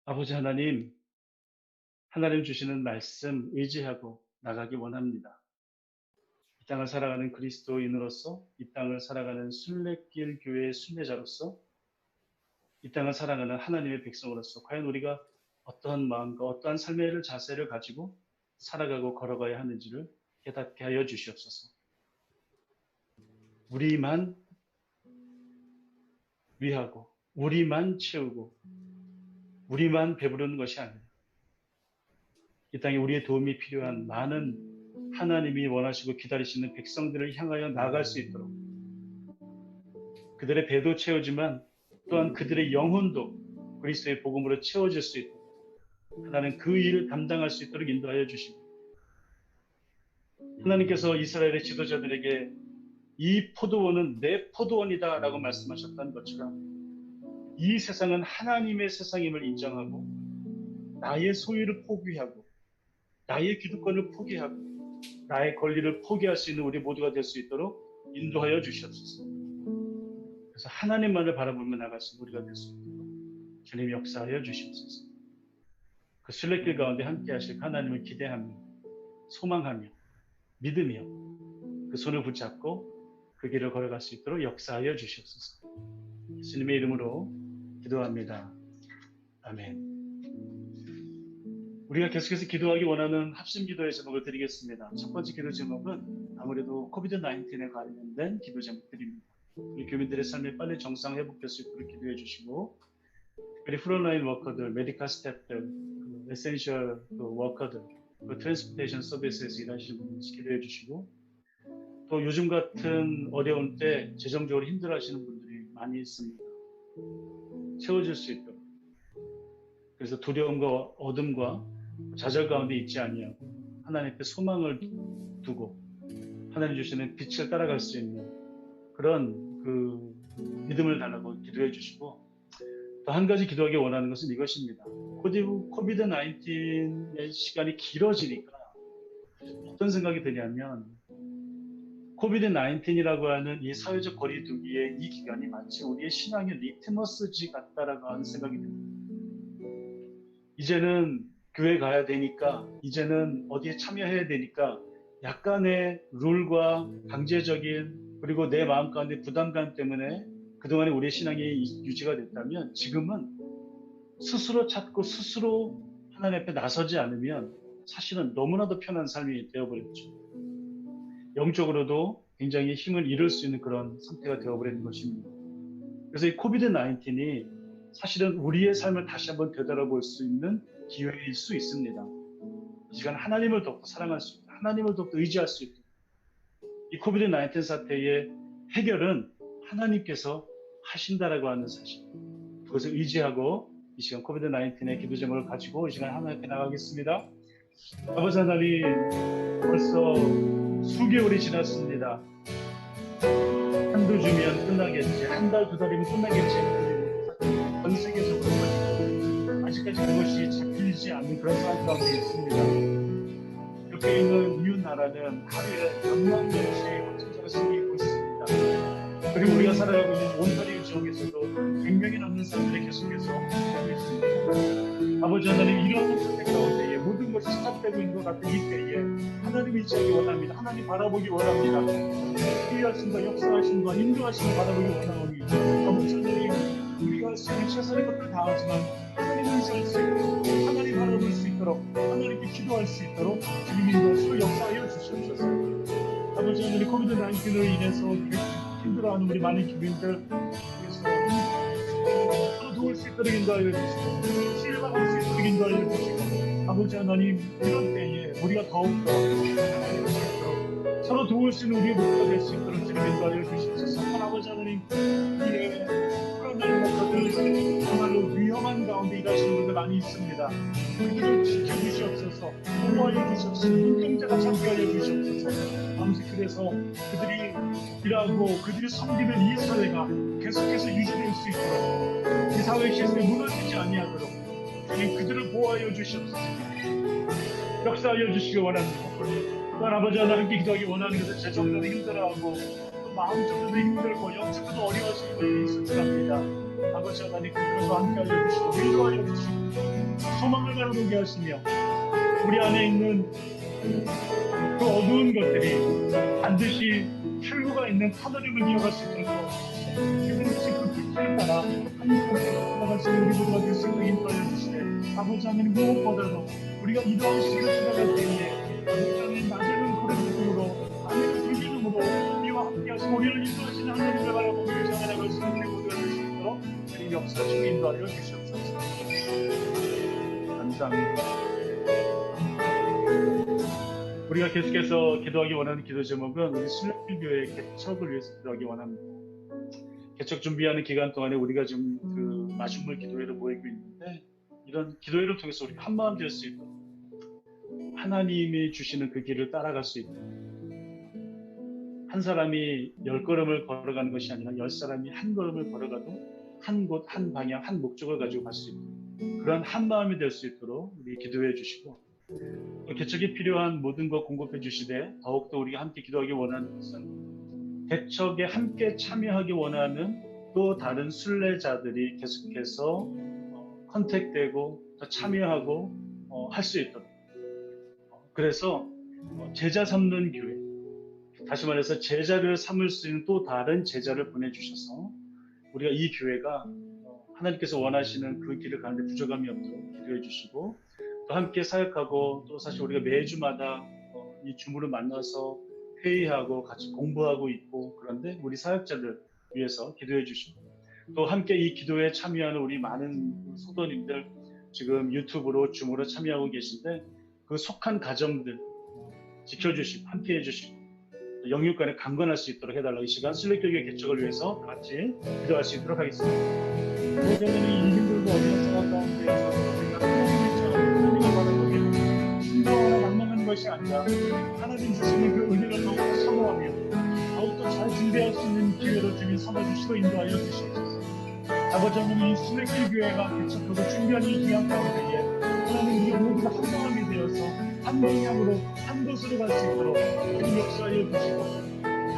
아버지 하나님, 하나님 주시는 말씀 의지하고 나가기 원합니다. 이 땅을 살아가는 그리스도인으로서, 이 땅을 살아가는 순례길 교회의 순례자로서, 이 땅을 살아가는 하나님의 백성으로서 과연 우리가 어떠한 마음과 어떠한 삶의 자세를 가지고 살아가고 걸어가야 하는지를 깨닫게 하여 주시옵소서. 우리만 위하고 우리만 채우고 우리만 배부르는 것이 아니라 이 땅에 우리의 도움이 필요한 많은 하나님이 원하시고 기다리시는 백성들을 향하여 나아갈 수 있도록 그들의 배도 채우지만 또한 그들의 영혼도 그리스도의 복음으로 채워질 수 있도록 하나님 그 일을 감당할 수 있도록 인도하여 주시고 하나님께서 이스라엘의 지도자들에게 이 포도원은 내 포도원이다 라고 말씀하셨던 것처럼 이 세상은 하나님의 세상임을 인정하고 나의 소유를 포기하고 나의 기득권을 포기하고 나의 권리를 포기할 수 있는 우리 모두가 될 수 있도록 인도하여 주시옵소서. 그래서 하나님만을 바라보며 나가신 우리가 될 수 있도록 주님 역사하여 주시옵소서. 그 순례길 가운데 함께 하실 하나님을 기대하며 소망하며 믿으며 그 손을 붙잡고 그 길을 걸어갈 수 있도록 역사하여 주시옵소서. 예수님의 이름으로 기도합니다. 아멘. 우리가 계속해서 기도하기 원하는 합심 기도의 제목을 드리겠습니다. 첫 번째 기도 제목은 아무래도 코비드-19에 관련된 기도 제목들입니다. 우리 교민들의 삶이 빨리 정상 회복될 수 있도록 기도해 주시고 특별히 프론라인 워커들, 메디컬 스태프들, 에센셜 워커들, 트랜스포테이션 서비스에서 일하시는 분들 기도해 주시고 또 요즘 같은 어려운 때 재정적으로 힘들어하시는 분들이 많이 있습니다. 채워질 수 있도록 그래서 두려움과 어둠과 좌절 가운데 있지 아니하고 하나님 앞에 소망을 두고 하나님 주시는 빛을 따라갈 수 있는 그런 그 믿음을 달라고 기도해 주시고 또 한 가지 기도하기 원하는 것은 이것입니다. 코비드-19의 시간이 길어지니까 어떤 생각이 드냐면 코비드 19이라고 하는 이 사회적 거리두기의 이 기간이 마치 우리의 신앙의 리트머스지 같다라고 하는 생각이 듭니다. 이제는 교회 가야 되니까, 이제는 어디에 참여해야 되니까 약간의 룰과 강제적인, 그리고 내 마음 가운데 부담감 때문에 그동안에 우리의 신앙이 유지가 됐다면, 지금은 스스로 찾고 스스로 하나님 앞에 나서지 않으면 사실은 너무나도 편한 삶이 되어버렸죠. 영적으로도 굉장히 힘을 잃을 수 있는 그런 상태가 되어버리는 것입니다. 그래서 이 코비드 19이 사실은 우리의 삶을 다시 한번 되돌아볼 수 있는 기회일 수 있습니다. 이 시간 하나님을 더욱더 사랑할 수 있고, 하나님을 더욱더 의지할 수 있고, 이 코비드 19 사태의 해결은 하나님께서 하신다라고 하는 사실, 그것을 의지하고 이 시간 코비드 19의 기도 제목을 가지고 이 시간 하나님 앞에 나가겠습니다. 아버지 하나님, 벌써 수개월이 지났습니다. 한두 주면 끝나겠지, 한 달, 두 달이면 끝나겠지. 전 세계적으로 아직까지 그것이 잡히지 않는 그런 상황 가운데 있습니다. 옆에 있는 이웃 나라는 하루에 몇만 명씩 확진자가 생기고 있습니다. 그리고 우리가 살아가고 있는 온타리오 지역에서도 100명이 넘는 사람들이 계속해서 하고 있습니다. 아버지 하나님, 이런 상태 가운데에 모든 것이 스탑되고 있는 것 같은 이때에 하나님 의지하기 원합니다. 하나님 바라보기 원합니다. 필요하신가, 역사하신가, 인도하신가 바라보기 원하오니, 아버지 하나님, 우리가 할 수 있는 최선의 것들을 다하지만 하나님을 의지할 수 있도록, 하나님 바라볼 수 있도록, 하나님께 기도할 수 있도록 주님 인도하시고 역사하여 주시옵소서. 아버지 하나님, 코비드 19로 인해서 힘들어하는 우리 많은 교인들 서로 도울 수 있도록 인도하여 주시고, 실망할 수 있도록 인도하여 주시고, 아버지 하나님, 이런 때에 우리가 더욱더 하나님을 수 있도록, 서로 도울 수 있는 우리의 목표가 될 수 있도록 주님 인도하여 주시옵소서. 아버지 하나님, 이에 코로나를 먹거든 정말로 위험한 가운데 일하시는 분들 많이 있습니다. 그들을 지켜주시옵소서. 보호하여 주시옵소서. 눈동자가 참게 하여 주시옵소서. 아버지, 그래서 그들이 일하고 그들이 섬기는 이 사회가 계속해서 유지될 수 있도록, 이 사회 시스템이 무너지지 아니하도록 주님 그들을 보호하여 주시옵소서. 역사하여 주시기 원합니다. 또한 아버지 하나 함께 기도하기 원하는 것은 재정적으로 힘들어하고 마음적으로도 힘들고 영적으로도 어려워지는 분이 있을 줄 압니다. 아버지 하나님, 그들과 함께 알려주시고 위로하여 주시고 소망을 바라보게 하시며, 우리 안에 있는 그 어두운 것들이 반드시 출구가 있는 터널임을 이어갈 수 있도록 도와주시고, 그 빛을 따라 하나님께서 나갈 수 있는 우리 모두가 될 수 있도록 인도하여 주시되, 아버지 하나님, 무엇보다도 우리가 이러한 시기를 지나갈 때에 아버지 하나님, 낮에는 고래기름으로 밤에는 불기름으로 우리와 함께 하시고 우리를 인도하시는 하나님을 바라보고 의지하나갈 수 있는 우리 모두가 될 수 있도록 주님 역사하시고 인도하여 주시옵소서. 감사합니다. 우리가 계속해서 기도하기 원하는 기도 제목은 우리 순례교회의 개척을 위해서 기도하기 원합니다. 개척 준비하는 기간 동안에 우리가 지금 그 마중물 기도회로 모이고 있는데, 이런 기도회를 통해서 우리가 한마음 될 수 있도록, 하나님이 주시는 그 길을 따라갈 수 있도록, 한 사람이 10걸음을 걸어가는 것이 아니라 10사람이 한 걸음을 걸어가도 한 곳, 한 방향, 한 목적을 가지고 갈 수 있도록, 그런 한 마음이 될 수 있도록 우리 기도해 주시고, 개척이 필요한 모든 것 공급해 주시되, 더욱더 우리가 함께 기도하기 원하는 것은 개척에 함께 참여하기 원하는 또 다른 순례자들이 계속해서 컨택되고 더 참여하고 할 수 있도록, 그래서 제자 삼는 교회, 다시 말해서 제자를 삼을 수 있는 또 다른 제자를 보내주셔서 우리가 이 교회가 하나님께서 원하시는 그 길을 가는데 부족함이 없도록 기도해 주시고, 또 함께 사역하고, 또 사실 우리가 매주마다 이 줌으로 만나서 회의하고 같이 공부하고 있고, 그런데 우리 사역자들 위해서 기도해 주시고, 또 함께 이 기도에 참여하는 우리 많은 성도님들 지금 유튜브로 줌으로 참여하고 계신데, 그 속한 가정들 지켜주시고 함께 해주시고 영육간에 강건할 수 있도록 해달라고, 이 시간 순례교회 개척을 위해서 같이 기도할 수 있도록 하겠습니다. 오늘은 이 힘들고 어려운 상황 가운데에서 우리가 하나님을 바라보며 순종하거나 낭망하는 것이 아니라 하나님 주시는 그 은혜를 더욱더 사모하며 더욱더 잘 준비할 수 있는 기회로 주님 삼아주시고 인도하여 주시옵소서. 아버지 하나님, 이 순례길 교회가 개척하고 준비하는 이 기간 가운데에 하나님, 우리 모두가 한 마음이 되어서 한 방향으로 한 곳으로 갈 수 있도록 주님 역사하여 주시고,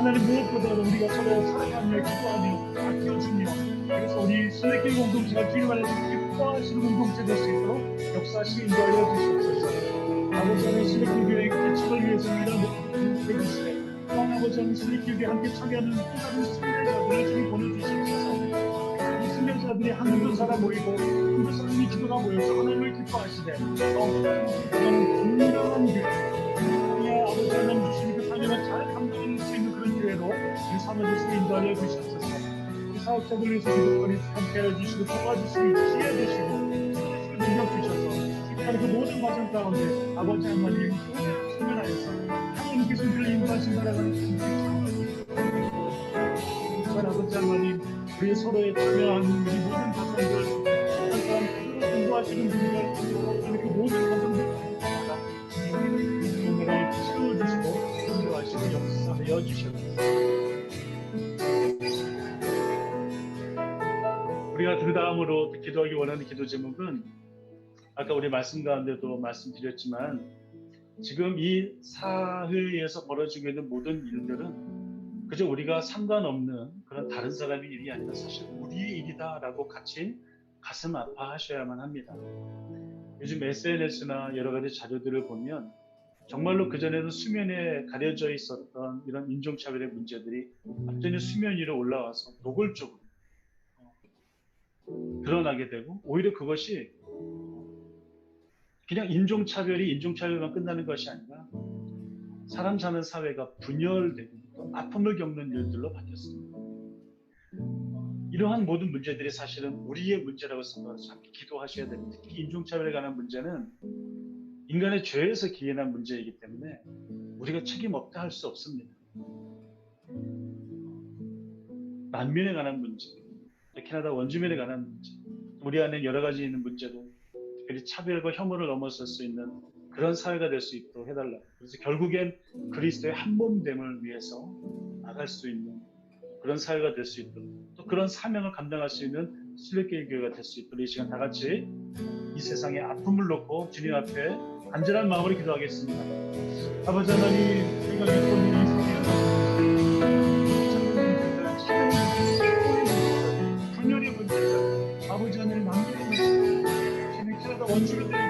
하나님 무엇보다도 우리가 서로 사랑하며 기도하며 아껴주며 그래서 우리 순례길 공동체가 주님 안에서 기뻐하시는 공동체 될 수 있도록 역사하시기 인도하여 주시옵소서. 아버지 하나님 순례길 교회의 개척을 위해서 우리가 해주시되 또한 아버지 하나님 순례길 교회 함께 참여하는 또 다른 순례자들을 주님 보내주시옵소서. 이 순례자들이 한 교사가 모이고 한 교사님이 기도가 모여서 하나님을 기뻐하시되 그런 건강한 교회 아버지 하나님 주시는 그 사명을 잘 감당할 수 있는 그런 교회로 우리 삼아줄 수 인도하여 주시옵소서. 이 사업자들 위해서 기도권이 함께하여 주시고 도와주시고 지혜 주시고 능력 주셔서 그 모든 과정 가운데 아버지 하나님 수면하여서 하나님께서 우리를 인도하신 나라가는 정말 아버지 하나님 우리 서로에 참여하는 우리 모든 과정들 항상 인도하시는 분들 그 모든 과정들 오늘을 채워주시고 인도하시고 역사하여 주시옵소서. 우리가 그 다음으로 기도하기 원하는 기도 제목은 아까 우리 말씀 가운데도 말씀드렸지만 지금 이 사회에서 벌어지고 있는 모든 일들은 그저 우리가 상관없는 그런 다른 사람의 일이 아니라 사실 우리의 일이다라고 같이 가슴 아파하셔야만 합니다. 요즘 SNS나 여러 가지 자료들을 보면 정말로 그전에는 수면에 가려져 있었던 이런 인종차별의 문제들이 완전히 수면 위로 올라와서 노골적으로 드러나게 되고 오히려 그것이 그냥 인종차별만 끝나는 것이 아니라 사람 사는 사회가 분열되고 또 아픔을 겪는 일들로 바뀌었습니다. 이러한 모든 문제들이 사실은 우리의 문제라고 생각해서 함께 기도하셔야 됩니다. 특히 인종차별에 관한 문제는 인간의 죄에서 기인한 문제이기 때문에 우리가 책임 없다 할 수 없습니다. 난민에 관한 문제, 캐나다 원주민에 관한 문제, 우리 안에 여러 가지 있는 문제도 특별히 차별과 혐오를 넘어설 수 있는 그런 사회가 될 수 있도록 해달라. 그래서 결국엔 그리스도의 한몸됨을 위해서 나갈 수 있는 그런 사회가 될 수 있도록 또 그런 사명을 감당할 수 있는 순례길 교회가 될 수 있도록 이 시간 다 같이 이 세상의 아픔을 놓고 주님 앞에 간절한 마음으로 기도하겠습니다. 아버지 하나님, 우리가 믿고 있는 이 세상에 분열의 문제가 아버지 하나님 남겨의 문제가 지금 캐나다 원주민들의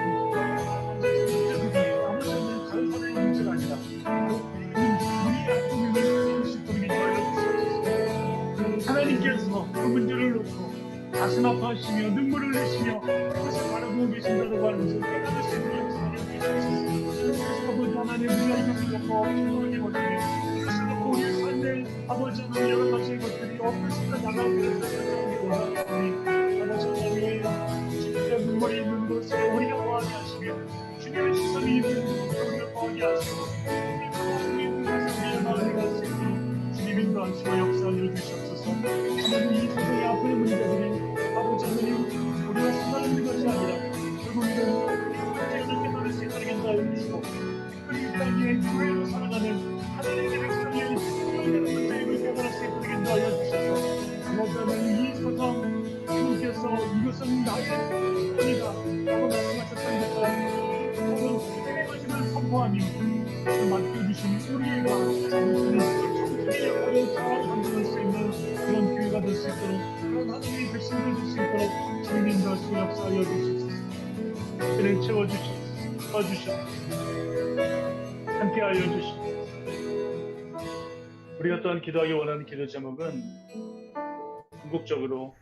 문제가 아버지 하나님 다른 사람의 문제가 아니라 우리의 아픔을 풀 수 있도록 인도하여 하나님께서 그 문제를 놓고 가슴 아파하시며 눈물을 내시며 그것을 바라보고 계신다고 하면서 깨달을 수 있는 역사를 주시옵소서. 아버지 하나님 우리가 이것을 놓고 기도하게 거듭해 이것을 놓고 우리의 삶에 아버지 하나님 여러 가지의 것들이 엎어지다 나가게 되는 원하오니 아버지 하나님 주님의 눈물이 있는 곳에 우리가 거하게 하시며 주님의 시선이 있는 곳에 우리가 거하게 하시고 주님의 있는 곳에 우리의 마음이 갈 수 있도록 주님 인도하시고 역사를 주시옵소서. 하나님 이 세상의 아픔의 문제들이 아버지 하나님 우리가 생각하는 것이 아니라 결국에는 문제를 깨달을 수 있도록 인도하여 주시고 특별히 이 땅에 교회로 살아가는 하나님의 백성의 생각하는 문제임을 깨달을 수 있도록 인도하여 주셔서 아버지 하나님 이 세상 주께서 이것은 나의 일이다 라고 말씀하셨던 것처럼 저는 주님의 것임을 선포하며 맡겨주신 우리의 마음 주님의 역할을 잘 감당할 수 있는 그런 교회가 될 수 있도록 그런 하나님의 백성들 될 수 있도록 주님 인도하시고 역사하여 주시옵소서. 그를 채워주시옵소서. 도와주시옵소서. 함께하여 주시옵소서. 우리가 또한 기도하기 원하는 기도 제목은 궁극적으로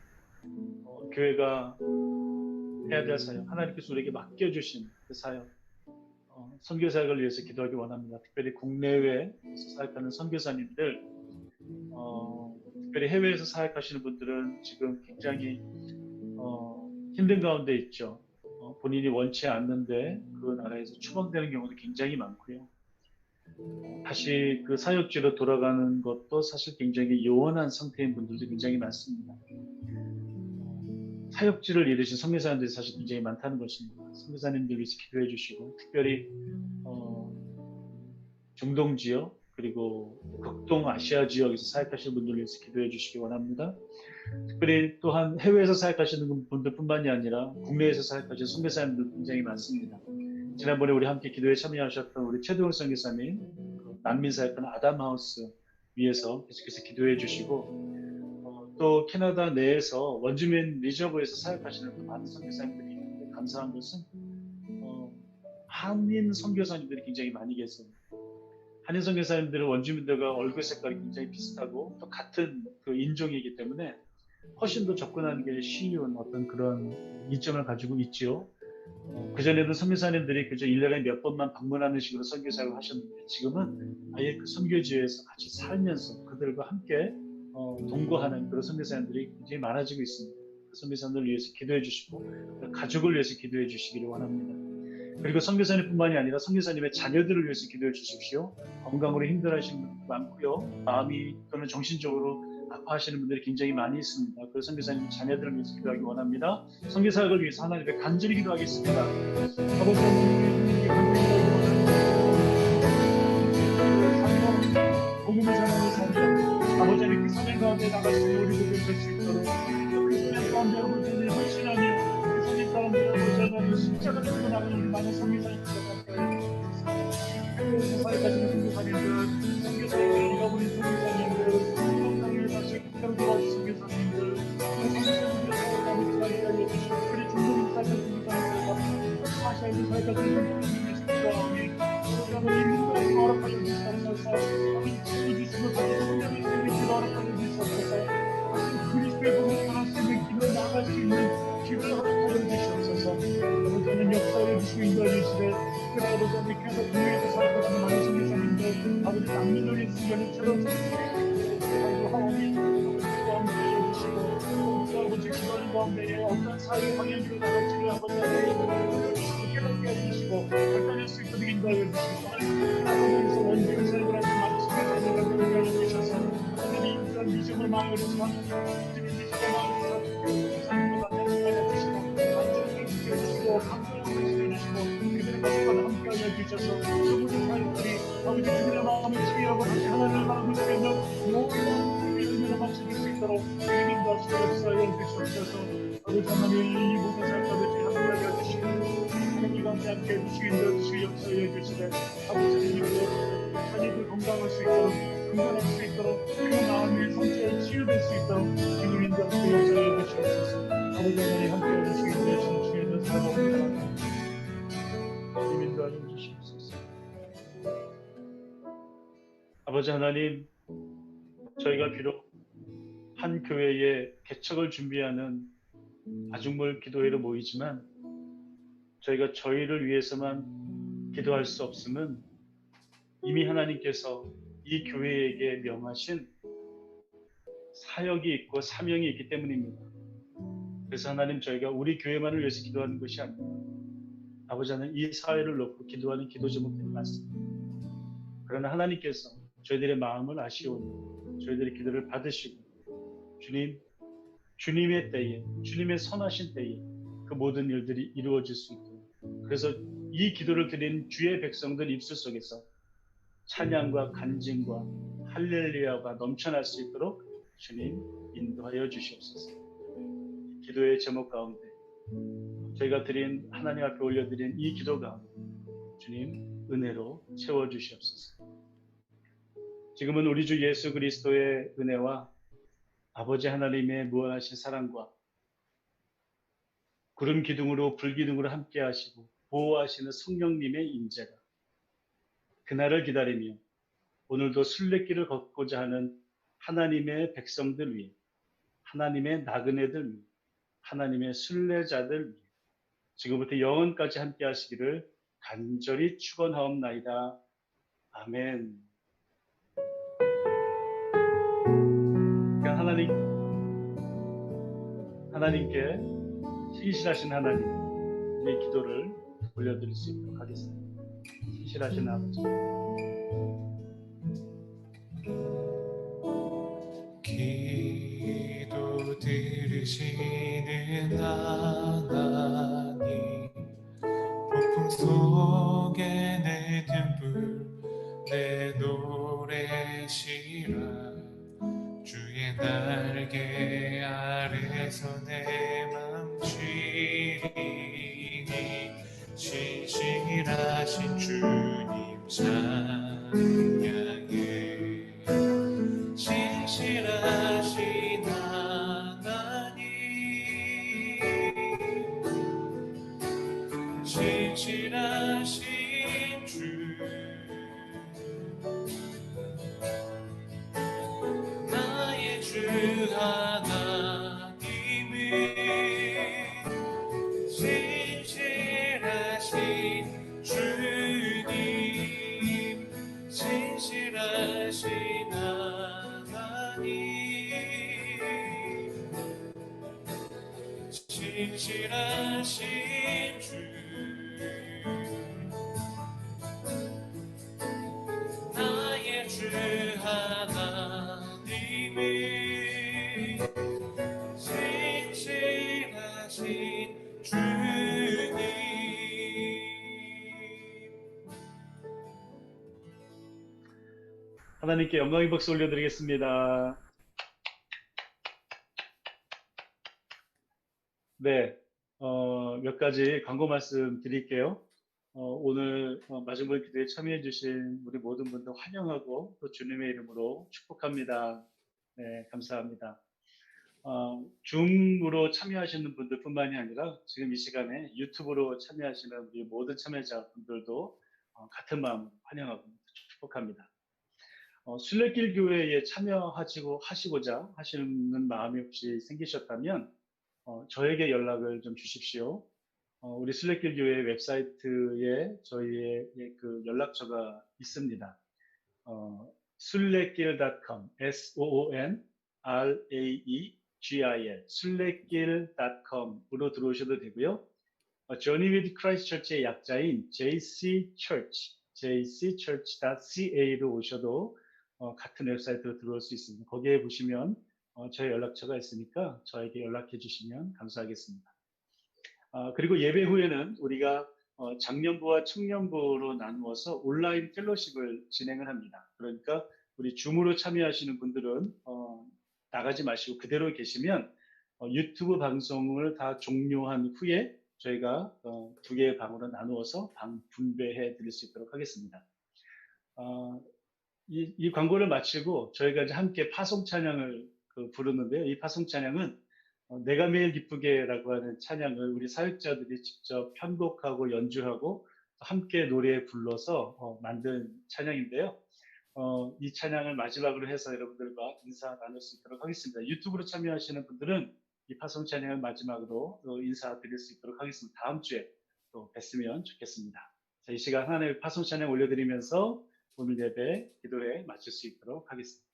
교회가 해야 될 사역, 하나님께서 우리에게 맡겨주신 그 사역, 선교 사역을 위해서 기도하기 원합니다. 특별히 국내외에서 사역하는 선교사님들, 특별히 해외에서 사역하시는 분들은 지금 굉장히 힘든 가운데 있죠. 본인이 원치 않는데 그 나라에서 추방되는 경우도 굉장히 많고요. 다시 그 사역지로 돌아가는 것도 사실 굉장히 요원한 상태인 분들도 굉장히 많습니다. 사역지를 잃으신 선교사님들이 사실 굉장히 많다는 것입니다. 선교사님들 위해서 기도해 주시고 특별히 중동 지역 그리고 극동 아시아 지역에서 사역하시는 분들을 위해서 기도해 주시기 원합니다. 특별히 또한 해외에서 사역하시는 분들뿐만이 아니라 국내에서 사역하시는 선교사님들 굉장히 많습니다. 지난번에 우리 함께 기도에 참여하셨던 우리 최동훈 선교사님, 난민 사역하는 아담하우스 위해서 계속해서 기도해 주시고 또 캐나다 내에서 원주민 리저브에서 사역하시는 또 많은 선교사님들이 있는데 감사한 것은 한인 선교사님들이 굉장히 많이 계세요. 한인 선교사님들은 원주민들과 얼굴 색깔이 굉장히 비슷하고 또 같은 그 인종이기 때문에 훨씬 더 접근하는 게 쉬운 어떤 그런 이점을 가지고 있지요. 그전에는 선교사님들이 그저 1년에 몇 번만 방문하는 식으로 선교사를 하셨는데 지금은 아예 그 선교지에서 같이 살면서 그들과 함께 동거하는 그런 선교사님들이 굉장히 많아지고 있습니다. 그 선교사님들을 위해서 기도해 주시고 가족을 위해서 기도해 주시기를 원합니다. 그리고 선교사님뿐만이 아니라 선교사님의 자녀들을 위해서 기도해 주십시오. 건강으로 힘들어하시는 분들 많고요. 마음이 또는 정신적으로 아파하시는 분들이 굉장히 많이 있습니다. 그래서 선교사님 자녀들을 위해서 기도하기 원합니다. 선교사역을 위해서 하나님 앞에 간절히 기도하겠습니다. 아버지 하나님, 복음을 전하는 삶, 아버지 하나님 그 사명 가운데 나가시는 우리들을 될수 있도록 그 사명 가운데 아버지 헌신하며 그 사명 가운데 아버지 하나님 십자가를 지고 나가는 많은 선교사님들과 사역하시는 선교사님들, 선교사님들, 잃어버린 선교사님들, 성당에 다시 국경 돌아오신 선교사님들, 선교사님들 사역하는 자리에 알려주시고 우리 중동인 사역하는 선교사님들, 사시아에서 사역하는 선교사님들 기도하오니 아버지 민족에서 허락하여 주시옵소서. 아버지 지켜주시고 다시 성령의 생명을 허락하여 주시옵소서. 다시 그리스도의 복음을 전할 수 있는 길을 나아갈 수 있는 길을 허락하여 주시옵소서. 아버지는 역사에 주시고 인도해 주시되 특별히 아버지 하나님 교회에서 국내에서 살아가시는 많은 선교사님들 아버지 남미들이 수련회처럼 하오니 가운데에 주시고 또 아버지 기도하는 가운데에 어떤 사회의 방향으로 나갈지를 아버지 하나님 깨닫게 해주시고 발전할 수 있도록 인도하여 주시고 하나님께서 원주민 사역을 하시는 많은 선교사님들과 그렇게 해주셔서 하나님 이런 미션을 마음으로 하나님 미션을 마음으로 선교사님들 만나게 해주시고 감사하게 해주시고 감사하게 해주시고 그들의 가족과 함께 하여 주셔서 그분의 사역들이 아버지 그들의 마음을 치유하고 다시 하나님의 마음을 세우는 모든 믿음으로 맞춰줄 수 있도록 주님과 수고하여 주시옵소서. 아버지 하나님 이 모든 사역자들 함께 하여 주시고 하나님 가운데 함께 해주시고 인도해주시고 역사해 주시되 아버지 하나님 자녀들 건강할 수 있도록 건강할 수 있도록 그 마음의 상처에 치유될 수 있도록 주님 인도하시고 역사해 주시옵소서. 아버지 하나님 함께 해주시고 인도해주시고 주님을 사랑합니다. 주님 인도하여 주시옵소서. 아버지 하나님 저희가 비록 한 교회의 개척을 준비하는 아중물 기도회로 모이지만 저희가 저희를 위해서만 기도할 수 없음은 이미 하나님께서 이 교회에게 명하신 사역이 있고 사명이 있기 때문입니다. 그래서 하나님 저희가 우리 교회만을 위해서 기도하는 것이 아니라 아버지 하나님 이 사회를 놓고 기도하는 기도 제목들이 많습니다. 그러나 하나님께서 저희들의 마음을 아시오니 저희들의 기도를 받으시고 주님의 때에 주님의 선하신 때에 그 모든 일들이 이루어질 수 있도록 그래서 이 기도를 드린 주의 백성들 입술 속에서 찬양과 간증과 할렐루야가 넘쳐날 수 있도록 주님 인도하여 주시옵소서. 기도의 제목 가운데 저희가 드린 하나님 앞에 올려드린 이 기도 가운데 주님 은혜로 채워주시옵소서. 지금은 우리 주 예수 그리스도의 은혜와 아버지 하나님의 무한하신 사랑과 구름 기둥으로 불 기둥으로 함께 하시고 보호하시는 성령님의 임재가 그날을 기다리며 오늘도 순례길을 걷고자 하는 하나님의 백성들 위해 하나님의 나그네들 위해 하나님의 순례자들 위해 지금부터 영원까지 함께 하시기를 간절히 축원하옵나이다. 아멘. 하나님께 신실하신 하나님의 기도를 올려드릴 수 있도록 하겠습니다. 신실하신 아버지. 기도 들으시는 하나님 폭풍 속에 내 등불 내 노래시라 주의 날개 아래서 내 맘 쉬리니 신실하신 주님 찬양해 주 하나님이 진실하신 주님, 진실하신 하나님, 진실하신 주, 나의 주 하나님이 진실하신 주님. 하나님께 영광의 박수 올려드리겠습니다. 네, 몇 가지 광고 말씀 드릴게요. 오늘 마지막 기도에 참여해주신 우리 모든 분들 환영하고 또 주님의 이름으로 축복합니다. 네, 감사합니다. 줌으로 참여하시는 분들뿐만이 아니라 지금 이 시간에 유튜브로 참여하시는 우리 모든 참여자분들도 같은 마음 환영하고 축복합니다. 순례길 교회에 참여하시고자 하시는 마음이 혹시 생기셨다면 저에게 연락을 좀 주십시오. 우리 순례길 교회 웹사이트에 저희의 그 연락처가 있습니다. 순례길.com, SOONRAEGIL, 순례길.com으로 들어오셔도 되고요. Journey with Christ Church의 약자인 jcchurch.ca로 오셔도 같은 웹사이트로 들어올 수 있습니다. 거기에 보시면 저의 연락처가 있으니까 저에게 연락해 주시면 감사하겠습니다. 그리고 예배 후에는 우리가 장년부와 청년부로 나누어서 온라인 펠로십을 진행을 합니다. 그러니까 우리 줌으로 참여하시는 분들은 나가지 마시고 그대로 계시면 유튜브 방송을 다 종료한 후에 저희가 두 개의 방으로 나누어서 방 분배해 드릴 수 있도록 하겠습니다. 이 광고를 마치고 저희가 이제 함께 파송 찬양을 부르는데요. 이 파송 찬양은 내가 매일 기쁘게라고 하는 찬양을 우리 사역자들이 직접 편곡하고 연주하고 함께 노래에 불러서 만든 찬양인데요. 이 찬양을 마지막으로 해서 여러분들과 인사 나눌 수 있도록 하겠습니다. 유튜브로 참여하시는 분들은 이 파송 찬양을 마지막으로 인사드릴 수 있도록 하겠습니다. 다음 주에 또 뵀으면 좋겠습니다. 자, 이 시간 하나님의 파송 찬양 올려드리면서 오늘 예배 기도회 마칠 수 있도록 하겠습니다.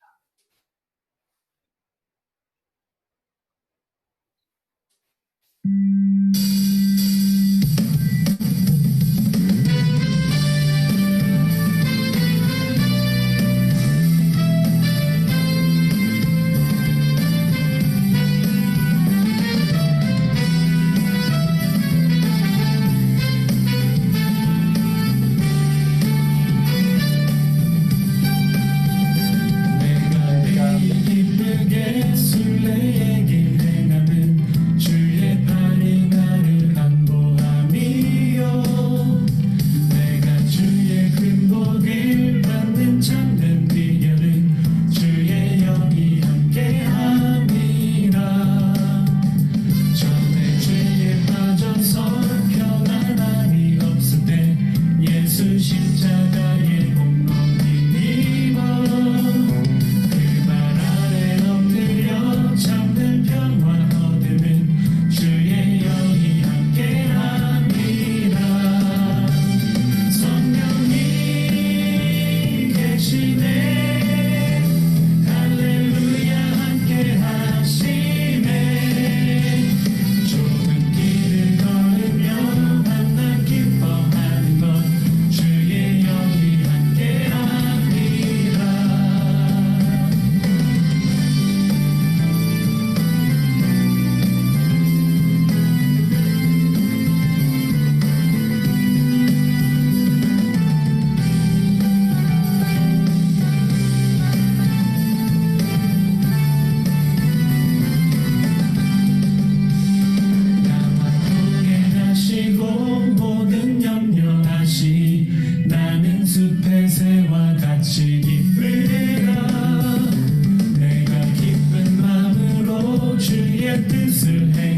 주의 뜻을 해